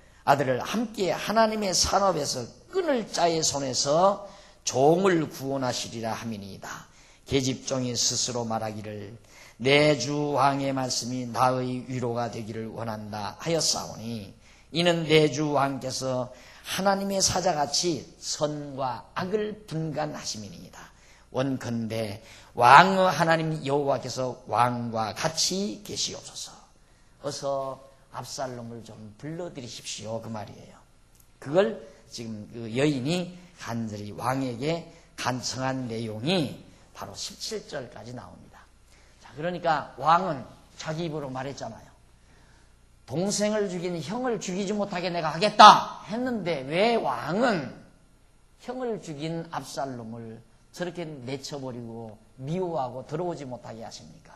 하나님의 산업에서 끈을 자의 손에서 종을 구원하시리라 함이니이다. 계집종이 스스로 말하기를 내 주 왕의 말씀이 나의 위로가 되기를 원한다 하였사오니 이는 내 주 왕께서 하나님의 사자같이 선과 악을 분간하심이니이다. 원컨대 왕의 하나님 여호와께서 왕과 같이 계시옵소서. 어서 압살롬을 좀 불러들이십시오 그 말이에요. 그걸 지금 그 여인이 간절히 왕에게 간청한 내용이 바로 17절까지 나옵니다. 자, 그러니까 왕은 자기 입으로 말했잖아요. 동생을 죽인 형을 죽이지 못하게 내가 하겠다 했는데 왜 왕은 형을 죽인 압살롬을 저렇게 내쳐버리고 미워하고 들어오지 못하게 하십니까?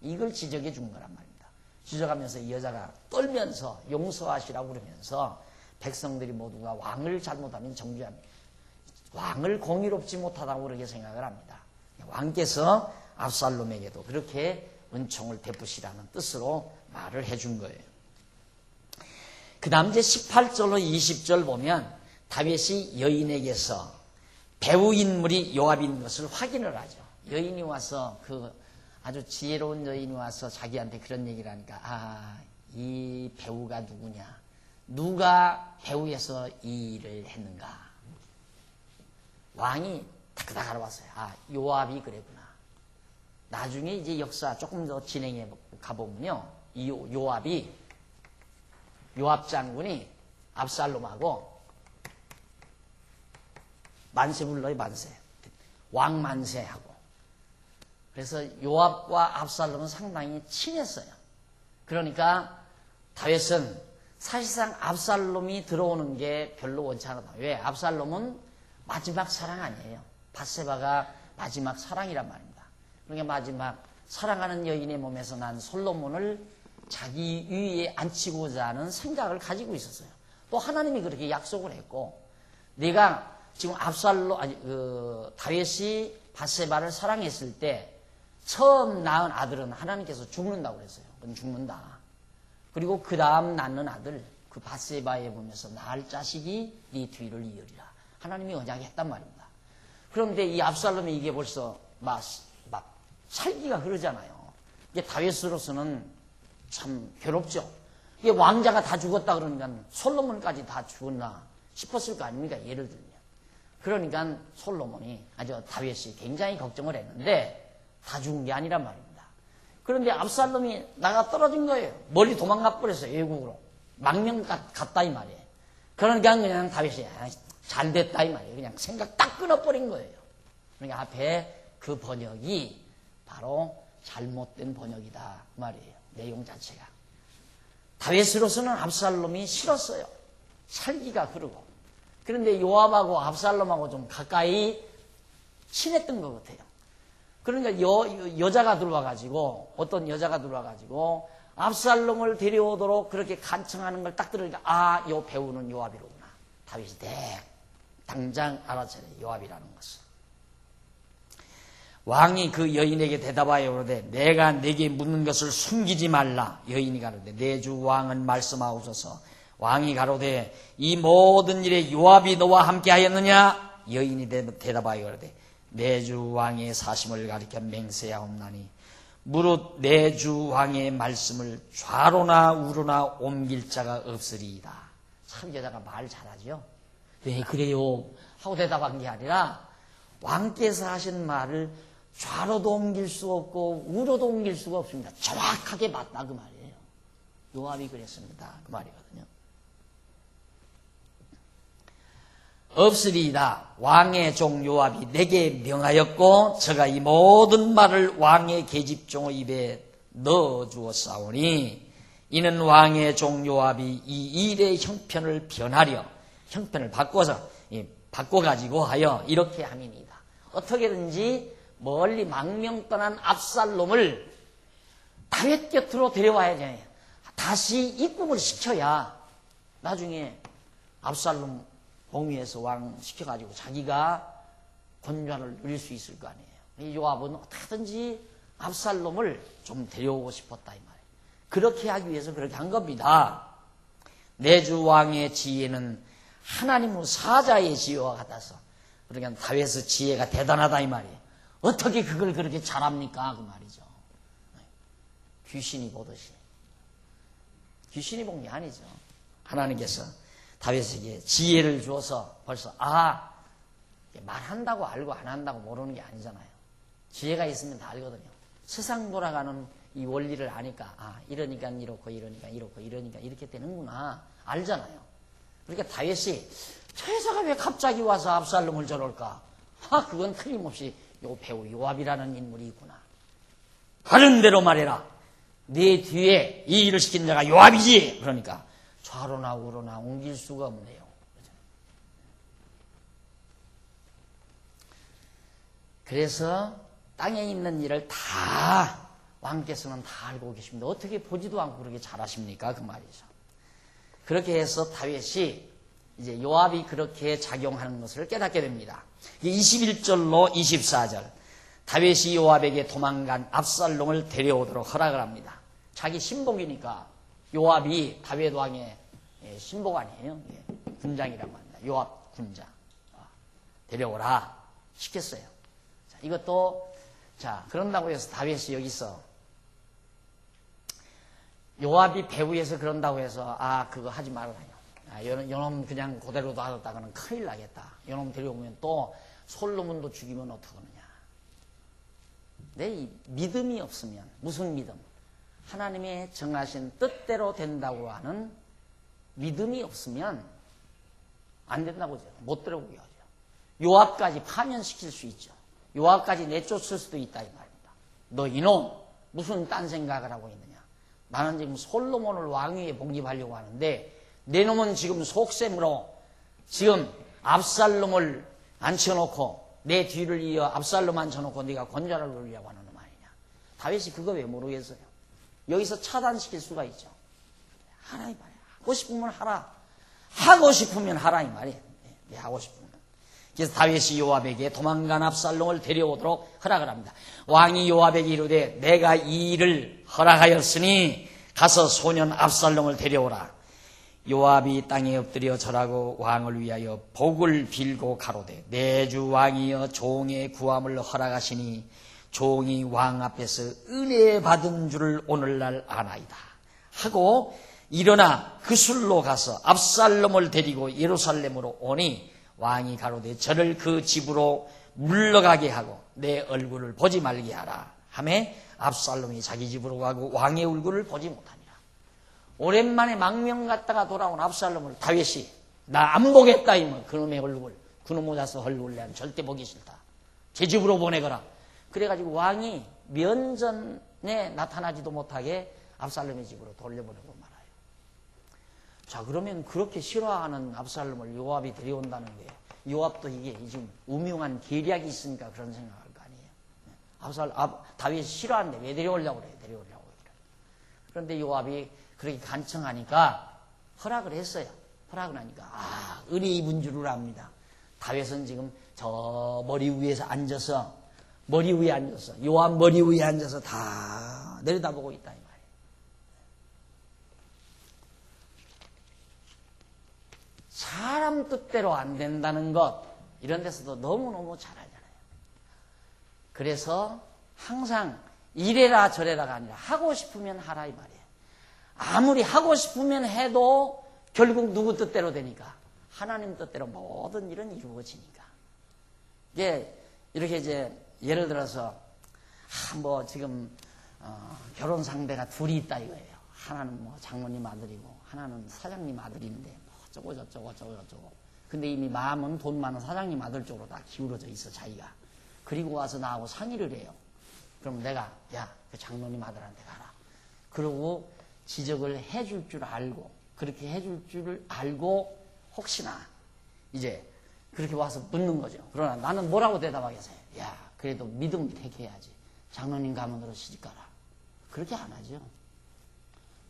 이걸 지적해 준 거란 말입니다. 지적하면서 이 여자가 떨면서 용서하시라고 그러면서 백성들이 모두가 왕을 잘못하면 정죄합니다. 왕을 공의롭지 못하다고 그렇게 생각을 합니다. 왕께서 압살롬에게도 그렇게 은총을 베푸시라는 뜻으로 말을 해준 거예요. 그 다음 이제 18절로 20절 보면 다윗이 여인에게서 배우 인물이 요압인 것을 확인을 하죠. 여인이 와서 그 아주 지혜로운 여인이 와서 자기한테 그런 얘기를 하니까 이 배우가 누구냐? 누가 배우에서 이 일을 했는가? 왕이 다그닥 알아봤어요. 요압이 그랬구나. 나중에 이제 역사 조금 더 진행해 가보면요. 이 요압 장군이 압살롬하고 만세 불러요, 만세. 왕 만세하고. 그래서 요압과 압살롬은 상당히 친했어요. 그러니까 다윗은 사실상 압살롬이 들어오는 게 별로 원치 않았다. 왜? 압살롬은 마지막 사랑 아니에요. 밧세바가 마지막 사랑이란 말입니다. 그러니까 마지막 사랑하는 여인의 몸에서 난 솔로몬을 자기 위에 앉히고자 하는 생각을 가지고 있었어요. 또 하나님이 그렇게 약속을 했고, 내가 지금 다윗이 밧세바를 사랑했을 때 처음 낳은 아들은 하나님께서 죽는다고 그랬어요. 그건 죽는다. 그리고 그 다음 낳는 아들, 그 밧세바에 보면서 낳을 자식이 네 뒤를 이으리라. 하나님이 언약했단 말입니다. 그런데 이 압살롬이 이게 벌써 막 살기가 그러잖아요. 이게 다윗으로서는 참 괴롭죠. 이게 왕자가 다 죽었다 그러니까 솔로몬까지 다 죽었나 싶었을 거 아닙니까? 예를 들면. 그러니까 다윗이 굉장히 걱정을 했는데 다 죽은 게 아니란 말입니다. 그런데 압살롬이 나가 떨어진 거예요. 멀리 도망가 버렸어요. 외국으로. 망명 갔다 이 말이에요. 그러니까 그냥 다윗이 잘 됐다 이 말이에요. 그냥 생각 딱 끊어버린 거예요. 그러니까 앞에 그 번역이 바로 잘못된 번역이다 그 말이에요. 내용 자체가. 다윗으로서는 압살롬이 싫었어요. 살기가 그러고. 그런데 요압하고 압살롬하고 좀 가까이 친했던 것 같아요. 그러니까 여자가 들어와가지고 어떤 여자가 들어와가지고 압살롬을 데려오도록 그렇게 간청하는 걸 딱 들으니까 요 배우는 요압이로구나. 다윗이 당장 알아차려요. 요압이라는 것을. 왕이 그 여인에게 대답하여 이르되 내가 네게 묻는 것을 숨기지 말라. 여인이 가로되 내 주 왕은 말씀하옵소서. 왕이 가로되 이 모든 일에 요압이 너와 함께 하였느냐? 여인이 대답하여 이르되 내 주 왕의 사심을 가리켜 맹세하옵나니 무릇 내 주 왕의 말씀을 좌로나 우로나 옮길 자가 없으리이다. 참 여자가 말 잘하죠. 왜 그래요? 하고 대답한 게 아니라 왕께서 하신 말을 좌로도 옮길 수 없고 우로도 옮길 수가 없습니다. 정확하게 맞다 그 말이에요. 요압이 그랬습니다. 그 말이거든요. 없으리이다. 왕의 종 요압이 내게 명하였고 저가 이 모든 말을 왕의 계집종의 입에 넣어주었사오니 이는 왕의 종 요압이 이 일의 형편을 바꿔가지고 하여 이렇게 함이니이다. 어떻게든지 멀리 망명 떠난 압살롬을 다윗 곁으로 데려와야지. 다시 입국을 시켜야 나중에 압살롬 봉위에서 왕 시켜가지고 자기가 권좌를 누릴 수 있을 거 아니에요. 이 요압은 어떻게든지 압살롬을 좀 데려오고 싶었다 이 말이에요. 그렇게 하기 위해서 그렇게 한 겁니다. 내주 왕의 지혜는 하나님의 사자의 지혜와 같아서 그러니까 다윗의 지혜가 대단하다 이 말이에요. 어떻게 그걸 그렇게 잘합니까? 그 말이죠. 귀신이 보듯이. 귀신이 본 게 아니죠. 하나님께서 다윗에게 지혜를 주어서 벌써 말한다고 알고 안 한다고 모르는 게 아니잖아요. 지혜가 있으면 다 알거든요. 세상 돌아가는 이 원리를 아니까 이러니까 이렇고 이러니까 이렇고 이러니까 이렇게 되는구나 알잖아요. 그러니까 다윗이 저 여자가 왜 갑자기 와서 압살롬을 저럴까? 그건 틀림없이 요 배우 요압이라는 인물이 있구나. 하는 대로 말해라. 네 뒤에 이 일을 시킨 자가 요압이지. 그러니까 좌로나 우로나 옮길 수가 없네요. 그래서 땅에 있는 일을 다 왕께서는 다 알고 계십니다. 어떻게 보지도 않고 그렇게 잘하십니까? 그 말이죠. 그렇게 해서 다윗이 이제 요압이 그렇게 작용하는 것을 깨닫게 됩니다. 21절로 24절 다윗이 요압에게 도망간 압살롬을 데려오도록 허락을 합니다. 자기 신복이니까 요압이 다윗 왕의 신복 아니에요. 군장이라고 합니다. 요압 군장 데려오라 시켰어요. 자, 이것도 그런다고 해서 다윗이 여기서 요압이 배후에서 그런다고 해서 그거 하지 말아요. 요놈 그냥 그대로 놔뒀다가는 큰일 나겠다. 요놈 데려오면 또 솔로몬도 죽이면 어떡하느냐. 내 믿음이 없으면 무슨 믿음? 하나님의 정하신 뜻대로 된다고 하는 믿음이 없으면 안 된다고 하죠. 못 들어오게 하죠. 요압까지 파면시킬 수 있죠. 요압까지 내쫓을 수도 있다 이 말입니다. 너 이놈 무슨 딴 생각을 하고 있느냐. 나는 지금 솔로몬을 왕위에 복립하려고 하는데 내 놈은 지금 속셈으로 지금 압살롬을 앉혀놓고 내 뒤를 이어 압살롬 앉혀놓고 네가 권좌를 누리려고 하는 놈 아니냐. 다윗이 그거 왜 모르겠어요. 여기서 차단시킬 수가 있죠. 하라 이 말이야. 하고 싶으면 하라. 하고 싶으면 하라 이 말이에요. 네, 하고 싶으면. 그래서 다윗이 요압에게 도망간 압살롬을 데려오도록 허락을 합니다. 왕이 요압에게 이르되 내가 이 일을 허락하였으니 가서 소년 압살롬을 데려오라. 요압이 땅에 엎드려 절하고 왕을 위하여 복을 빌고 가로되 내주 왕이여 종의 구함을 허락하시니 종이 왕 앞에서 은혜 받은 줄을 오늘날 아나이다 하고 일어나 그 술로 가서 압살롬을 데리고 예루살렘으로 오니 왕이 가로되 저를 그 집으로 물러가게 하고 내 얼굴을 보지 말게 하라 하매 압살롬이 자기 집으로 가고 왕의 얼굴을 보지 못하니라. 오랜만에 망명 갔다가 돌아온 압살롬을 다윗이 나 안 보겠다 이면 그놈의 얼굴 그놈 오자서 얼굴 내가 절대 보기 싫다. 제 집으로 보내거라. 그래가지고 왕이 면전에 나타나지도 못하게 압살롬의 집으로 돌려보내고 말아요. 자, 그러면 그렇게 싫어하는 압살롬을 요압이 데려온다는 게 요압도 이게 지금 우명한 계략이 있으니까 그런 생각할 거 아니에요. 다윗이 싫어하는데 왜 데려오려고 그래요? 데려오려고 그래요. 그런데 요압이 그렇게 간청하니까 허락을 했어요. 허락을 하니까 은혜 입은 줄을 압니다. 다윗은 지금 저 머리 위에서 앉아서 요압 머리 위에 앉아서 다 내려다보고 있다 이 말이에요. 사람 뜻대로 안 된다는 것 이런 데서도 너무너무 잘 알잖아요. 그래서 항상 이래라 저래라가 아니라 하고 싶으면 하라 이 말이에요. 아무리 하고 싶으면 해도 결국 누구 뜻대로 되니까 하나님 뜻대로 모든 일은 이루어지니까. 이렇게 이제 예를 들어서 뭐 지금 결혼 상대가 둘이 있다 이거예요. 하나는 뭐 장모님 아들이고 하나는 사장님 아들인데 뭐 어쩌고 저쩌고. 근데 이미 마음은 돈 많은 사장님 아들 쪽으로 다 기울어져 있어 자기가. 그리고 와서 나하고 상의를 해요. 그럼 내가 그 장모님 아들한테 가라. 그러고 지적을 해줄 줄 알고 그렇게 해줄 줄 알고 혹시나 이제 그렇게 와서 묻는 거죠. 그러나 나는 뭐라고 대답하겠어요? 그래도 믿음 택해야지. 장로님 가문으로 시집가라. 그렇게 안 하죠.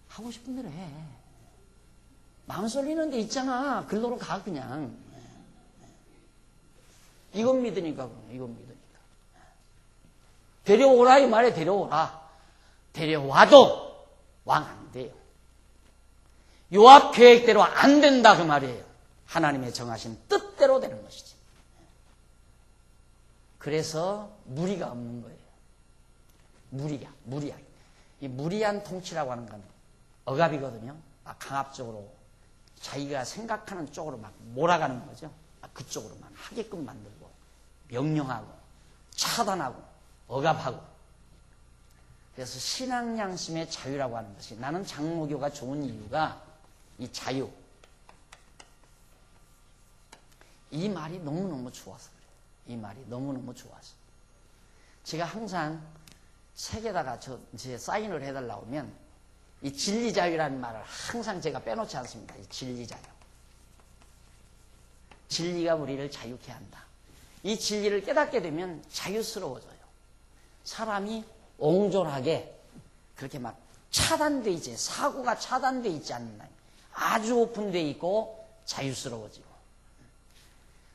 하고 싶은 대로 해. 마음 쏠리는 데 있잖아. 글로로 가 그냥. 이건 믿으니까 이건 믿으니까. 데려오라 이 말에 데려오라. 데려와도 왕 안 돼요. 요압 계획대로 안 된다 그 말이에요. 하나님의 정하신 뜻대로 되는 것이지. 그래서 무리가 없는 거예요. 무리야. 이 무리한 통치라고 하는 건 억압이거든요. 강압적으로 자기가 생각하는 쪽으로 막 몰아가는 거죠. 그쪽으로만 하게끔 만들고 명령하고 차단하고 억압하고. 그래서 신앙 양심의 자유라고 하는 것이, 나는 장로교가 좋은 이유가 이 자유, 이 말이 너무너무 좋아서 그래요. 이 말이 너무너무 좋아서. 제가 항상 책에다가 제 사인을 해달라고 하면 이 진리자유라는 말을 항상 제가 빼놓지 않습니다. 이 진리자유. 진리가 우리를 자유케 한다. 이 진리를 깨닫게 되면 자유스러워져요. 사람이 옹졸하게 그렇게 막 차단돼 있지, 사고가 차단돼 있지 않는 날, 아주 오픈돼 있고 자유스러워지고.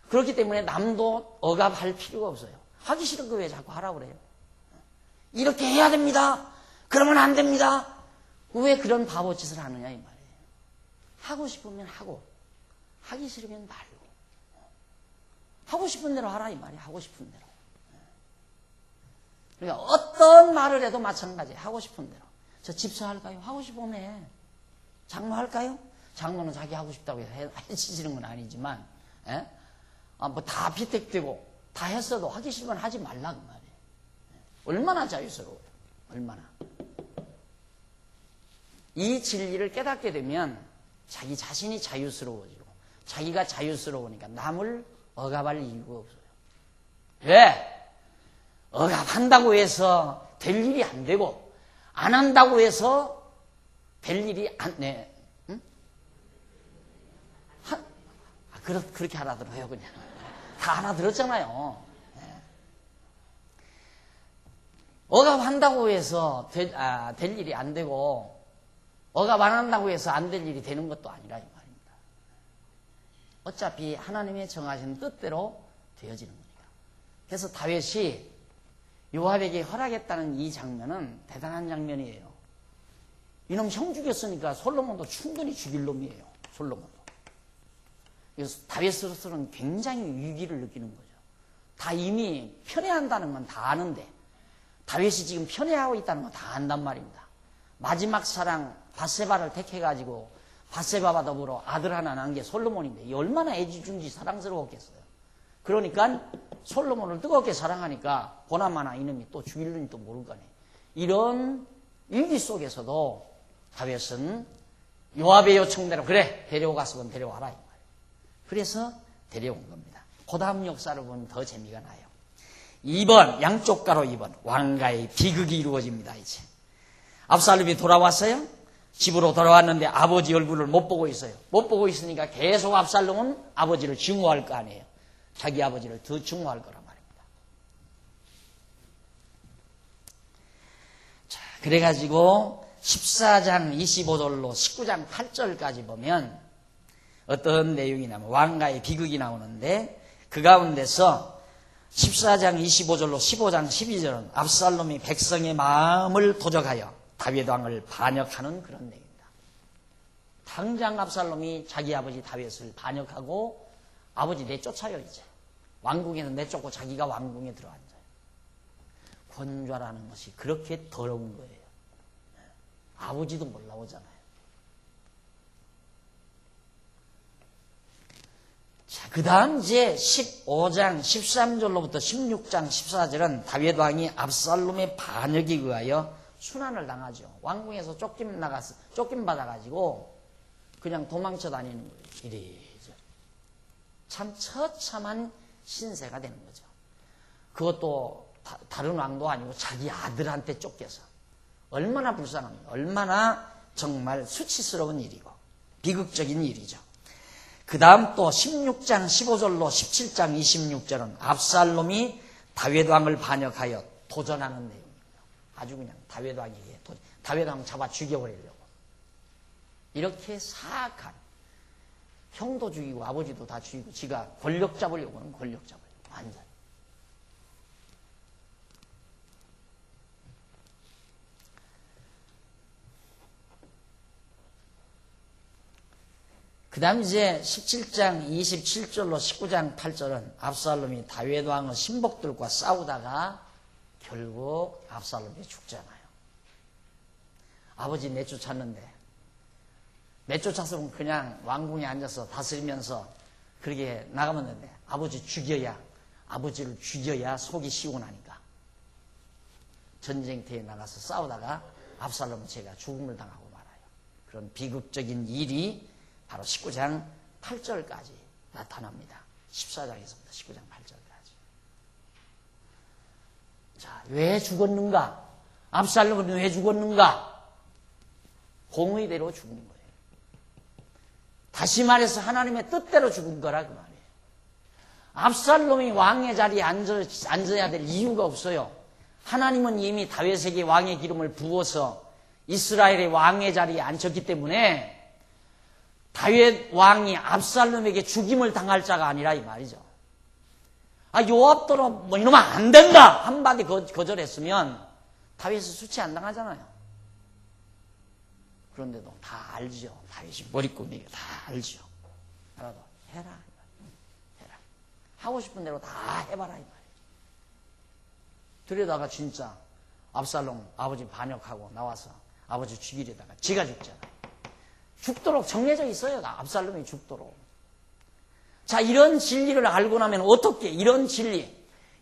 그렇기 때문에 남도 억압할 필요가 없어요. 하기 싫은 거 왜 자꾸 하라고 그래요? 이렇게 해야 됩니다. 그러면 안 됩니다. 왜 그런 바보짓을 하느냐 이 말이에요. 하고 싶으면 하고, 하기 싫으면 말고. 하고 싶은 대로 하라 이 말이에요. 하고 싶은 대로. 그러니까 어떤 말을 해도 마찬가지예요. 하고 싶은 대로. 저 집사할까요? 하고 싶으면 해. 장로할까요? 장로는 자기 하고 싶다고 해치지는 건 아니지만, 뭐 다 비택되고 다 했어도 하기 싫으면 하지 말라 그 말이에요. 얼마나 자유스러워요. 얼마나. 이 진리를 깨닫게 되면 자기 자신이 자유스러워지고, 자기가 자유스러우니까 남을 억압할 이유가 없어요. 왜? 억압한다고 해서 될 일이 안 되고, 안 한다고 해서 될 일이 안, 네. 응? 그렇게 알아들어요, 그냥. 다 알아들었잖아요. 네. 억압한다고 해서 될 일이 안 되고, 억압 안 한다고 해서 안 될 일이 되는 것도 아니라 이 말입니다. 어차피 하나님의 정하신 뜻대로 되어지는 거니까. 그래서 다윗이 요압에게 허락했다는 이 장면은 대단한 장면이에요. 이놈 형 죽였으니까 솔로몬도 충분히 죽일 놈이에요. 솔로몬도. 그래서 다윗으로서는 굉장히 위기를 느끼는 거죠. 다 이미 편애한다는 건 다 아는데, 다윗이 지금 편애하고 있다는 건 다 안단 말입니다. 마지막 사랑 밧세바를 택해가지고 밧세바와 더불어 아들 하나 낳은 게 솔로몬인데, 이 얼마나 애지중지 사랑스러웠겠어요. 그러니까 솔로몬을 뜨겁게 사랑하니까 보나마나 이놈이 또 죽일는지 또 모를 거네. 이런 위기 속에서도 다윗은 요압의 요청대로 그래 데려가서건 데려와라 이 말이에요. 그래서 데려온 겁니다. 그 다음 역사를 보면 더 재미가 나요. 2번 양쪽 가로 2번 왕가의 비극이 이루어집니다. 이제 압살롬이 돌아왔어요. 집으로 돌아왔는데 아버지 얼굴을 못 보고 있어요. 못 보고 있으니까 계속 압살롬은 아버지를 증오할 거 아니에요. 자기 아버지를 더 증오할 거란 말입니다. 자, 그래가지고 14장 25절로 19장 8절까지 보면 어떤 내용이 나면 왕가의 비극이 나오는데, 그 가운데서 14장 25절로 15장 12절은 압살롬이 백성의 마음을 도적하여 다윗 왕을 반역하는 그런 내용입니다. 당장 압살롬이 자기 아버지 다윗을 반역하고 아버지 내쫓아요. 이제 왕궁에서 내쫓고 자기가 왕궁에 들어앉아요. 권좌라는 것이 그렇게 더러운 거예요. 아버지도 몰라오잖아요. 자, 그 다음 이제 15장 13절로부터 16장 14절은 다윗 왕이 압살롬의 반역에 의하여 순환을 당하죠. 왕궁에서 쫓김 받아가지고 그냥 도망쳐 다니는 거예요. 이래저. 참 처참한 신세가 되는 거죠. 그것도 다른 왕도 아니고 자기 아들한테 쫓겨서. 얼마나 불쌍합니까? 얼마나 정말 수치스러운 일이고 비극적인 일이죠. 그 다음 또 16장 15절로 17장 26절은 압살롬이 다윗 왕을 반역하여 도전하는 내용입니다. 아주 그냥 다윗왕에게 다윗왕 잡아 죽여버리려고. 이렇게 사악한, 형도 죽이고 아버지도 다 죽이고 지가 권력 잡으려고는 권력 잡으려고 완전. 그 다음 이제 17장 27절로 19장 8절은 압살롬이 다윗 왕의 신복들과 싸우다가 결국 압살롬이 죽잖아요. 아버지 내쫓았는데, 내쫓았으면 그냥 왕궁에 앉아서 다스리면서 그렇게 나가면 되는데, 아버지를 죽여야 속이 시원하니까 전쟁터에 나가서 싸우다가 압살롬은 제가 죽음을 당하고 말아요. 그런 비극적인 일이 바로 19장 8절까지 나타납니다. 14장에서부터 19장 8절까지. 자, 왜 죽었는가? 압살롬은 왜 죽었는가? 공의대로 죽은 거예요. 다시 말해서 하나님의 뜻대로 죽은 거라 그 말이에요. 압살롬이 왕의 자리에 앉아야 될 이유가 없어요. 하나님은 이미 다윗에게 왕의 기름을 부어서 이스라엘의 왕의 자리에 앉혔기 때문에 다윗 왕이 압살롬에게 죽임을 당할 자가 아니라 이 말이죠. 요압더러 뭐 이러면 안 된다 한마디 거절했으면 다윗은 수치 안 당하잖아요. 그런데도 다 알죠. 다윗이 머리꾼이고 다 알죠. 알아도 해라. 하고 싶은 대로 다 해봐라 이 말이죠. 들여다가 진짜 압살롬 아버지 반역하고 나와서 아버지 죽이려다가 지가 죽잖아요. 죽도록 정해져 있어요. 압살롬이 죽도록. 자, 이런 진리를 알고 나면 어떻게, 이런 진리,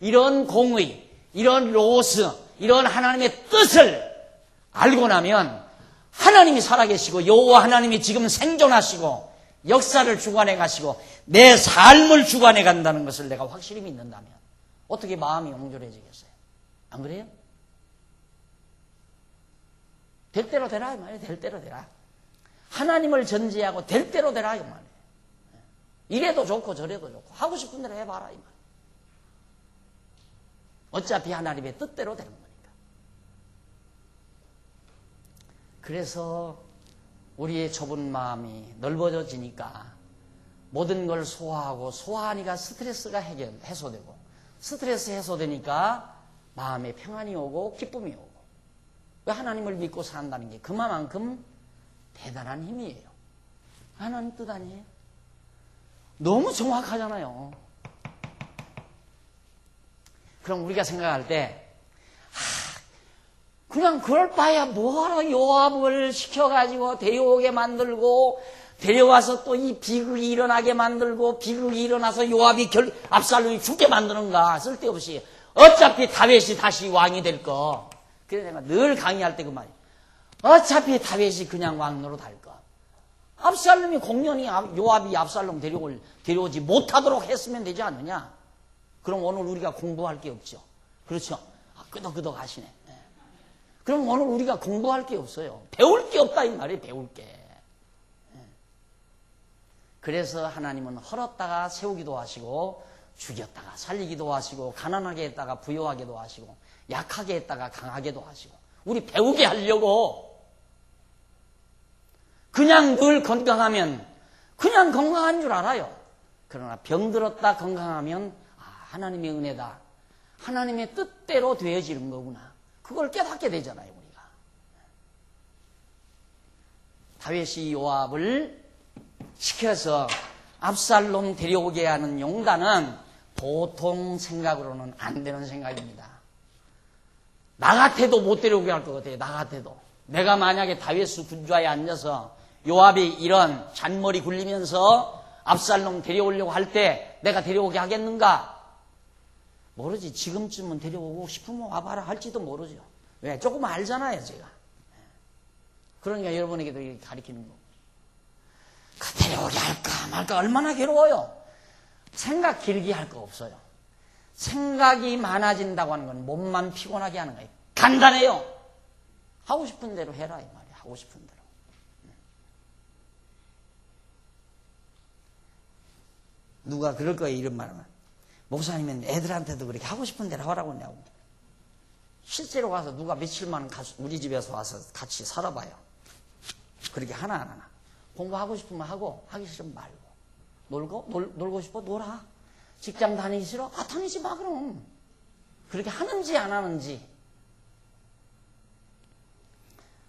이런 공의, 이런 로스, 이런 하나님의 뜻을 알고 나면 하나님이 살아계시고 여호와 하나님이 지금 생존하시고 역사를 주관해 가시고 내 삶을 주관해 간다는 것을 내가 확실히 믿는다면 어떻게 마음이 옹졸해지겠어요? 안 그래요? 될 대로 되라 이 말이에요. 될 대로 되라. 하나님을 전제하고 될 대로 되라 이 말이에요. 이래도 좋고 저래도 좋고 하고 싶은 대로 해봐라 이 말이에요. 어차피 하나님의 뜻대로 되는 거니까. 그래서 우리의 좁은 마음이 넓어져지니까 모든 걸 소화하니까 스트레스가 해소되고 스트레스 해소되니까 마음에 평안이 오고 기쁨이 오고. 왜 하나님을 믿고 산다는 게 그만큼 대단한 힘이에요. 하나님 뜻 아니에요? 너무 정확하잖아요. 그럼 우리가 생각할 때 그냥 그럴 바야 뭐하러 요압을 시켜가지고 데려오게 만들고 데려와서 또 이 비극이 일어나게 만들고 비극이 일어나서 요압이 압살롬이 죽게 만드는가. 쓸데없이 어차피 다윗이 다시 왕이 될 거. 그래서 내가 늘 강의할 때 그 말이에요. 어차피 다윗이 그냥 왕 노릇할 거. 압살롬이 공연히 요압이 압살롬 데려오지 못하도록 했으면 되지 않느냐. 그럼 오늘 우리가 공부할 게 없죠. 그렇죠? 끄덕끄덕 하시네. 그럼 오늘 우리가 공부할 게 없어요. 배울 게 없다 이 말이에요. 배울 게. 그래서 하나님은 헐었다가 세우기도 하시고 죽였다가 살리기도 하시고 가난하게 했다가 부유하게도 하시고 약하게 했다가 강하게도 하시고 우리 배우게 하려고. 그냥 늘 건강하면 그냥 건강한 줄 알아요. 그러나 병들었다 건강하면 하나님의 은혜다. 하나님의 뜻대로 되어지는 거구나. 그걸 깨닫게 되잖아요. 우리가. 다윗이 요압을 시켜서 압살롬 데려오게 하는 용단은 보통 생각으로는 안 되는 생각입니다. 나 같아도 못 데려오게 할 것 같아요. 나 같아도. 내가 만약에 다윗 군좌에 앉아서 요압이 이런 잔머리 굴리면서 압살롬 데려오려고 할 때 내가 데려오게 하겠는가? 모르지. 지금쯤은 데려오고 싶으면 와봐라 할지도 모르죠. 왜? 조금 알잖아요, 제가. 그러니까 여러분에게도 이렇게 가르치는 거고. 데려오게 할까 말까 얼마나 괴로워요. 생각 길게 할 거 없어요. 생각이 많아진다고 하는 건 몸만 피곤하게 하는 거예요. 간단해요. 하고 싶은 대로 해라 이 말이에요. 하고 싶은 대로. 누가 그럴 거예요. 이런 말하면. 목사님은 애들한테도 그렇게 하고 싶은 대로 하라고 하냐고. 실제로 가서 누가 며칠만 우리 집에서 와서 같이 살아봐요. 그렇게 하나하나. 공부하고 싶으면 하고, 하기 싫으면 말고. 놀고 싶어? 놀아. 직장 다니기 싫어? 다니지 마, 그럼. 그렇게 하는지 안 하는지.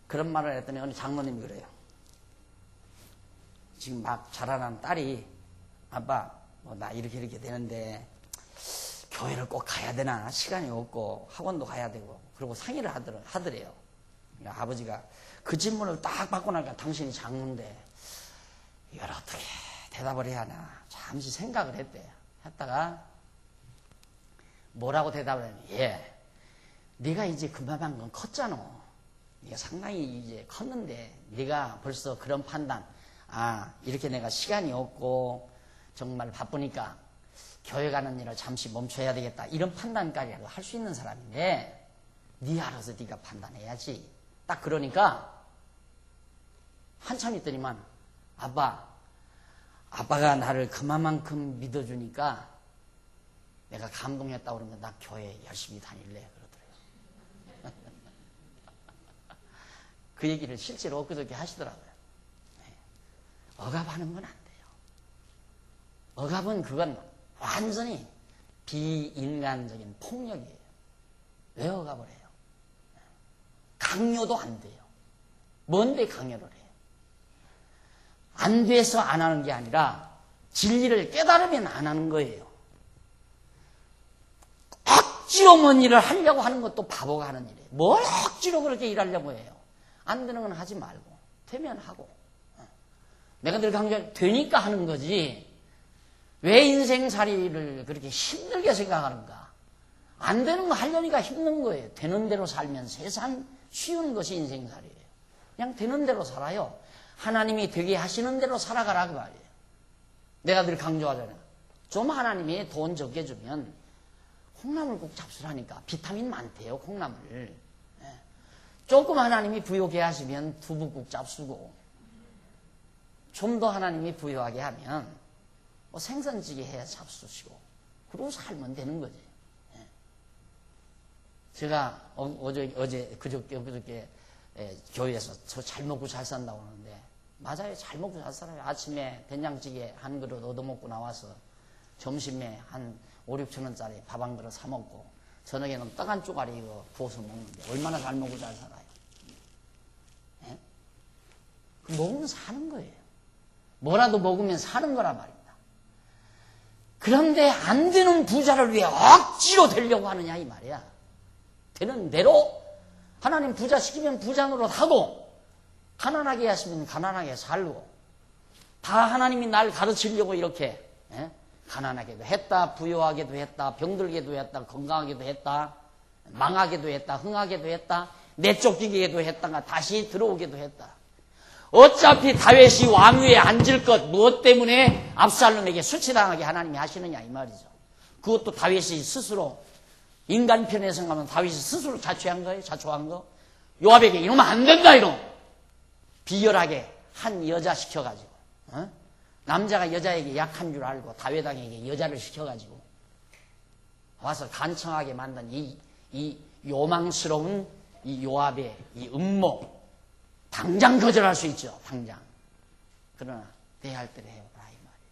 그런 말을 했더니 어느 장모님이 그래요. 지금 막 자라난 딸이, 아빠, 나 이렇게 되는데, 교회를 꼭 가야 되나? 시간이 없고, 학원도 가야 되고, 그리고 상의를 하더래요. 그러니까 아버지가 그 질문을 딱 받고 나니까 당신이 장모인데, 이걸 어떻게 대답을 해야 하나? 잠시 생각을 했다가, 뭐라고 대답을 했냐면, 네가 이제 그만큼 컸잖아. 네가 상당히 이제 컸는데, 네가 벌써 그런 판단, 이렇게 내가 시간이 없고, 정말 바쁘니까, 교회 가는 일을 잠시 멈춰야 되겠다. 이런 판단까지 할 수 있는 사람인데, 네 알아서 네가 판단해야지. 딱 그러니까, 한참 있더니만, 아빠가 나를 그만큼 믿어주니까, 내가 감동했다고 그러면 나 교회 열심히 다닐래. 그러더래요. 그 얘기를 실제로 엊그저께 하시더라고요. 억압하는 건 안 돼요. 억압은 그건 완전히 비인간적인 폭력이에요. 왜 억압을 해요? 강요도 안 돼요. 뭔데 강요를 해요? 안 돼서 안 하는 게 아니라 진리를 깨달으면 안 하는 거예요. 억지로 뭔 일을 하려고 하는 것도 바보가 하는 일이에요. 뭘 억지로 그렇게 일하려고 해요? 안 되는 건 하지 말고 되면 하고. 내가 늘 강조해 되니까 하는 거지 왜 인생살이를 그렇게 힘들게 생각하는가? 안 되는 거 하려니까 힘든 거예요. 되는 대로 살면 세상 쉬운 것이 인생살이에요. 그냥 되는 대로 살아요. 하나님이 되게 하시는 대로 살아가라 그 말이에요. 내가 늘 강조하잖아요. 좀 하나님이 돈 적게 주면 콩나물 꼭 잡수라니까. 비타민 많대요, 콩나물. 조금 하나님이 부유하게 하시면 두부국 잡수고, 좀 더 하나님이 부유하게 하면 생선찌개 해야 잡수시고, 그러고 살면 되는 거지. 제가 그저께 교회에서 저 잘 먹고 잘 산다고 하는데, 맞아요. 잘 먹고 잘 살아요. 아침에 된장찌개 한 그릇 얻어먹고 나와서 점심에 한 5-6천 원짜리 밥 한 그릇 사 먹고, 저녁에는 떡 한 쪼가리 이거 구워서 먹는데 얼마나 잘 먹고 잘 살아요. 예? 먹으면 사는 거예요. 뭐라도 먹으면 사는 거란 말입니다. 그런데 안 되는 부자를 왜 억지로 되려고 하느냐 이 말이야. 되는 대로 하나님 부자 시키면 부자 노릇하고, 가난하게 하시면 가난하게 살고, 다 하나님이 날 가르치려고 이렇게 가난하게도 했다, 부유하게도 했다, 병들게도 했다, 건강하게도 했다, 망하게도 했다, 흥하게도 했다, 내쫓기게도 했다가 다시 들어오게도 했다. 어차피 다윗이 왕위에 앉을 것 무엇 때문에 압살롬에게 수치당하게 하나님이 하시느냐 이 말이죠. 그것도 다윗이 스스로, 인간 편에 생각하면 다윗이 스스로 자초한 거예요. 자초한 거. 요압에게 이러면 안 된다 이러. 비열하게 한 여자 시켜가지고, 남자가 여자에게 약한 줄 알고 다윗에게 여자를 시켜가지고 와서 간청하게 만든 이 요망스러운 이 요압의 이 음모, 당장 거절할 수 있죠. 당장. 그러나 대할 때를 해보라 이 말이에요.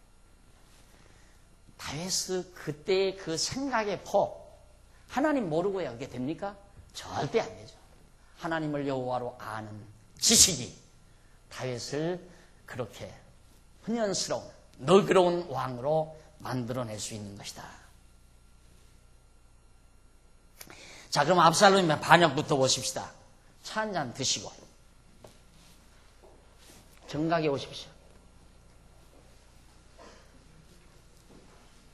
다윗의 그때의 그 생각의 폭, 하나님 모르고야 그게 됩니까? 절대 안 되죠. 하나님을 여호와로 아는 지식이 다윗을 그렇게 흔연스러운 너그러운 왕으로 만들어낼 수 있는 것이다. 자, 그럼 압살롬의 반역부터 보십시다. 차 한 잔 드시고 정각에 오십시오.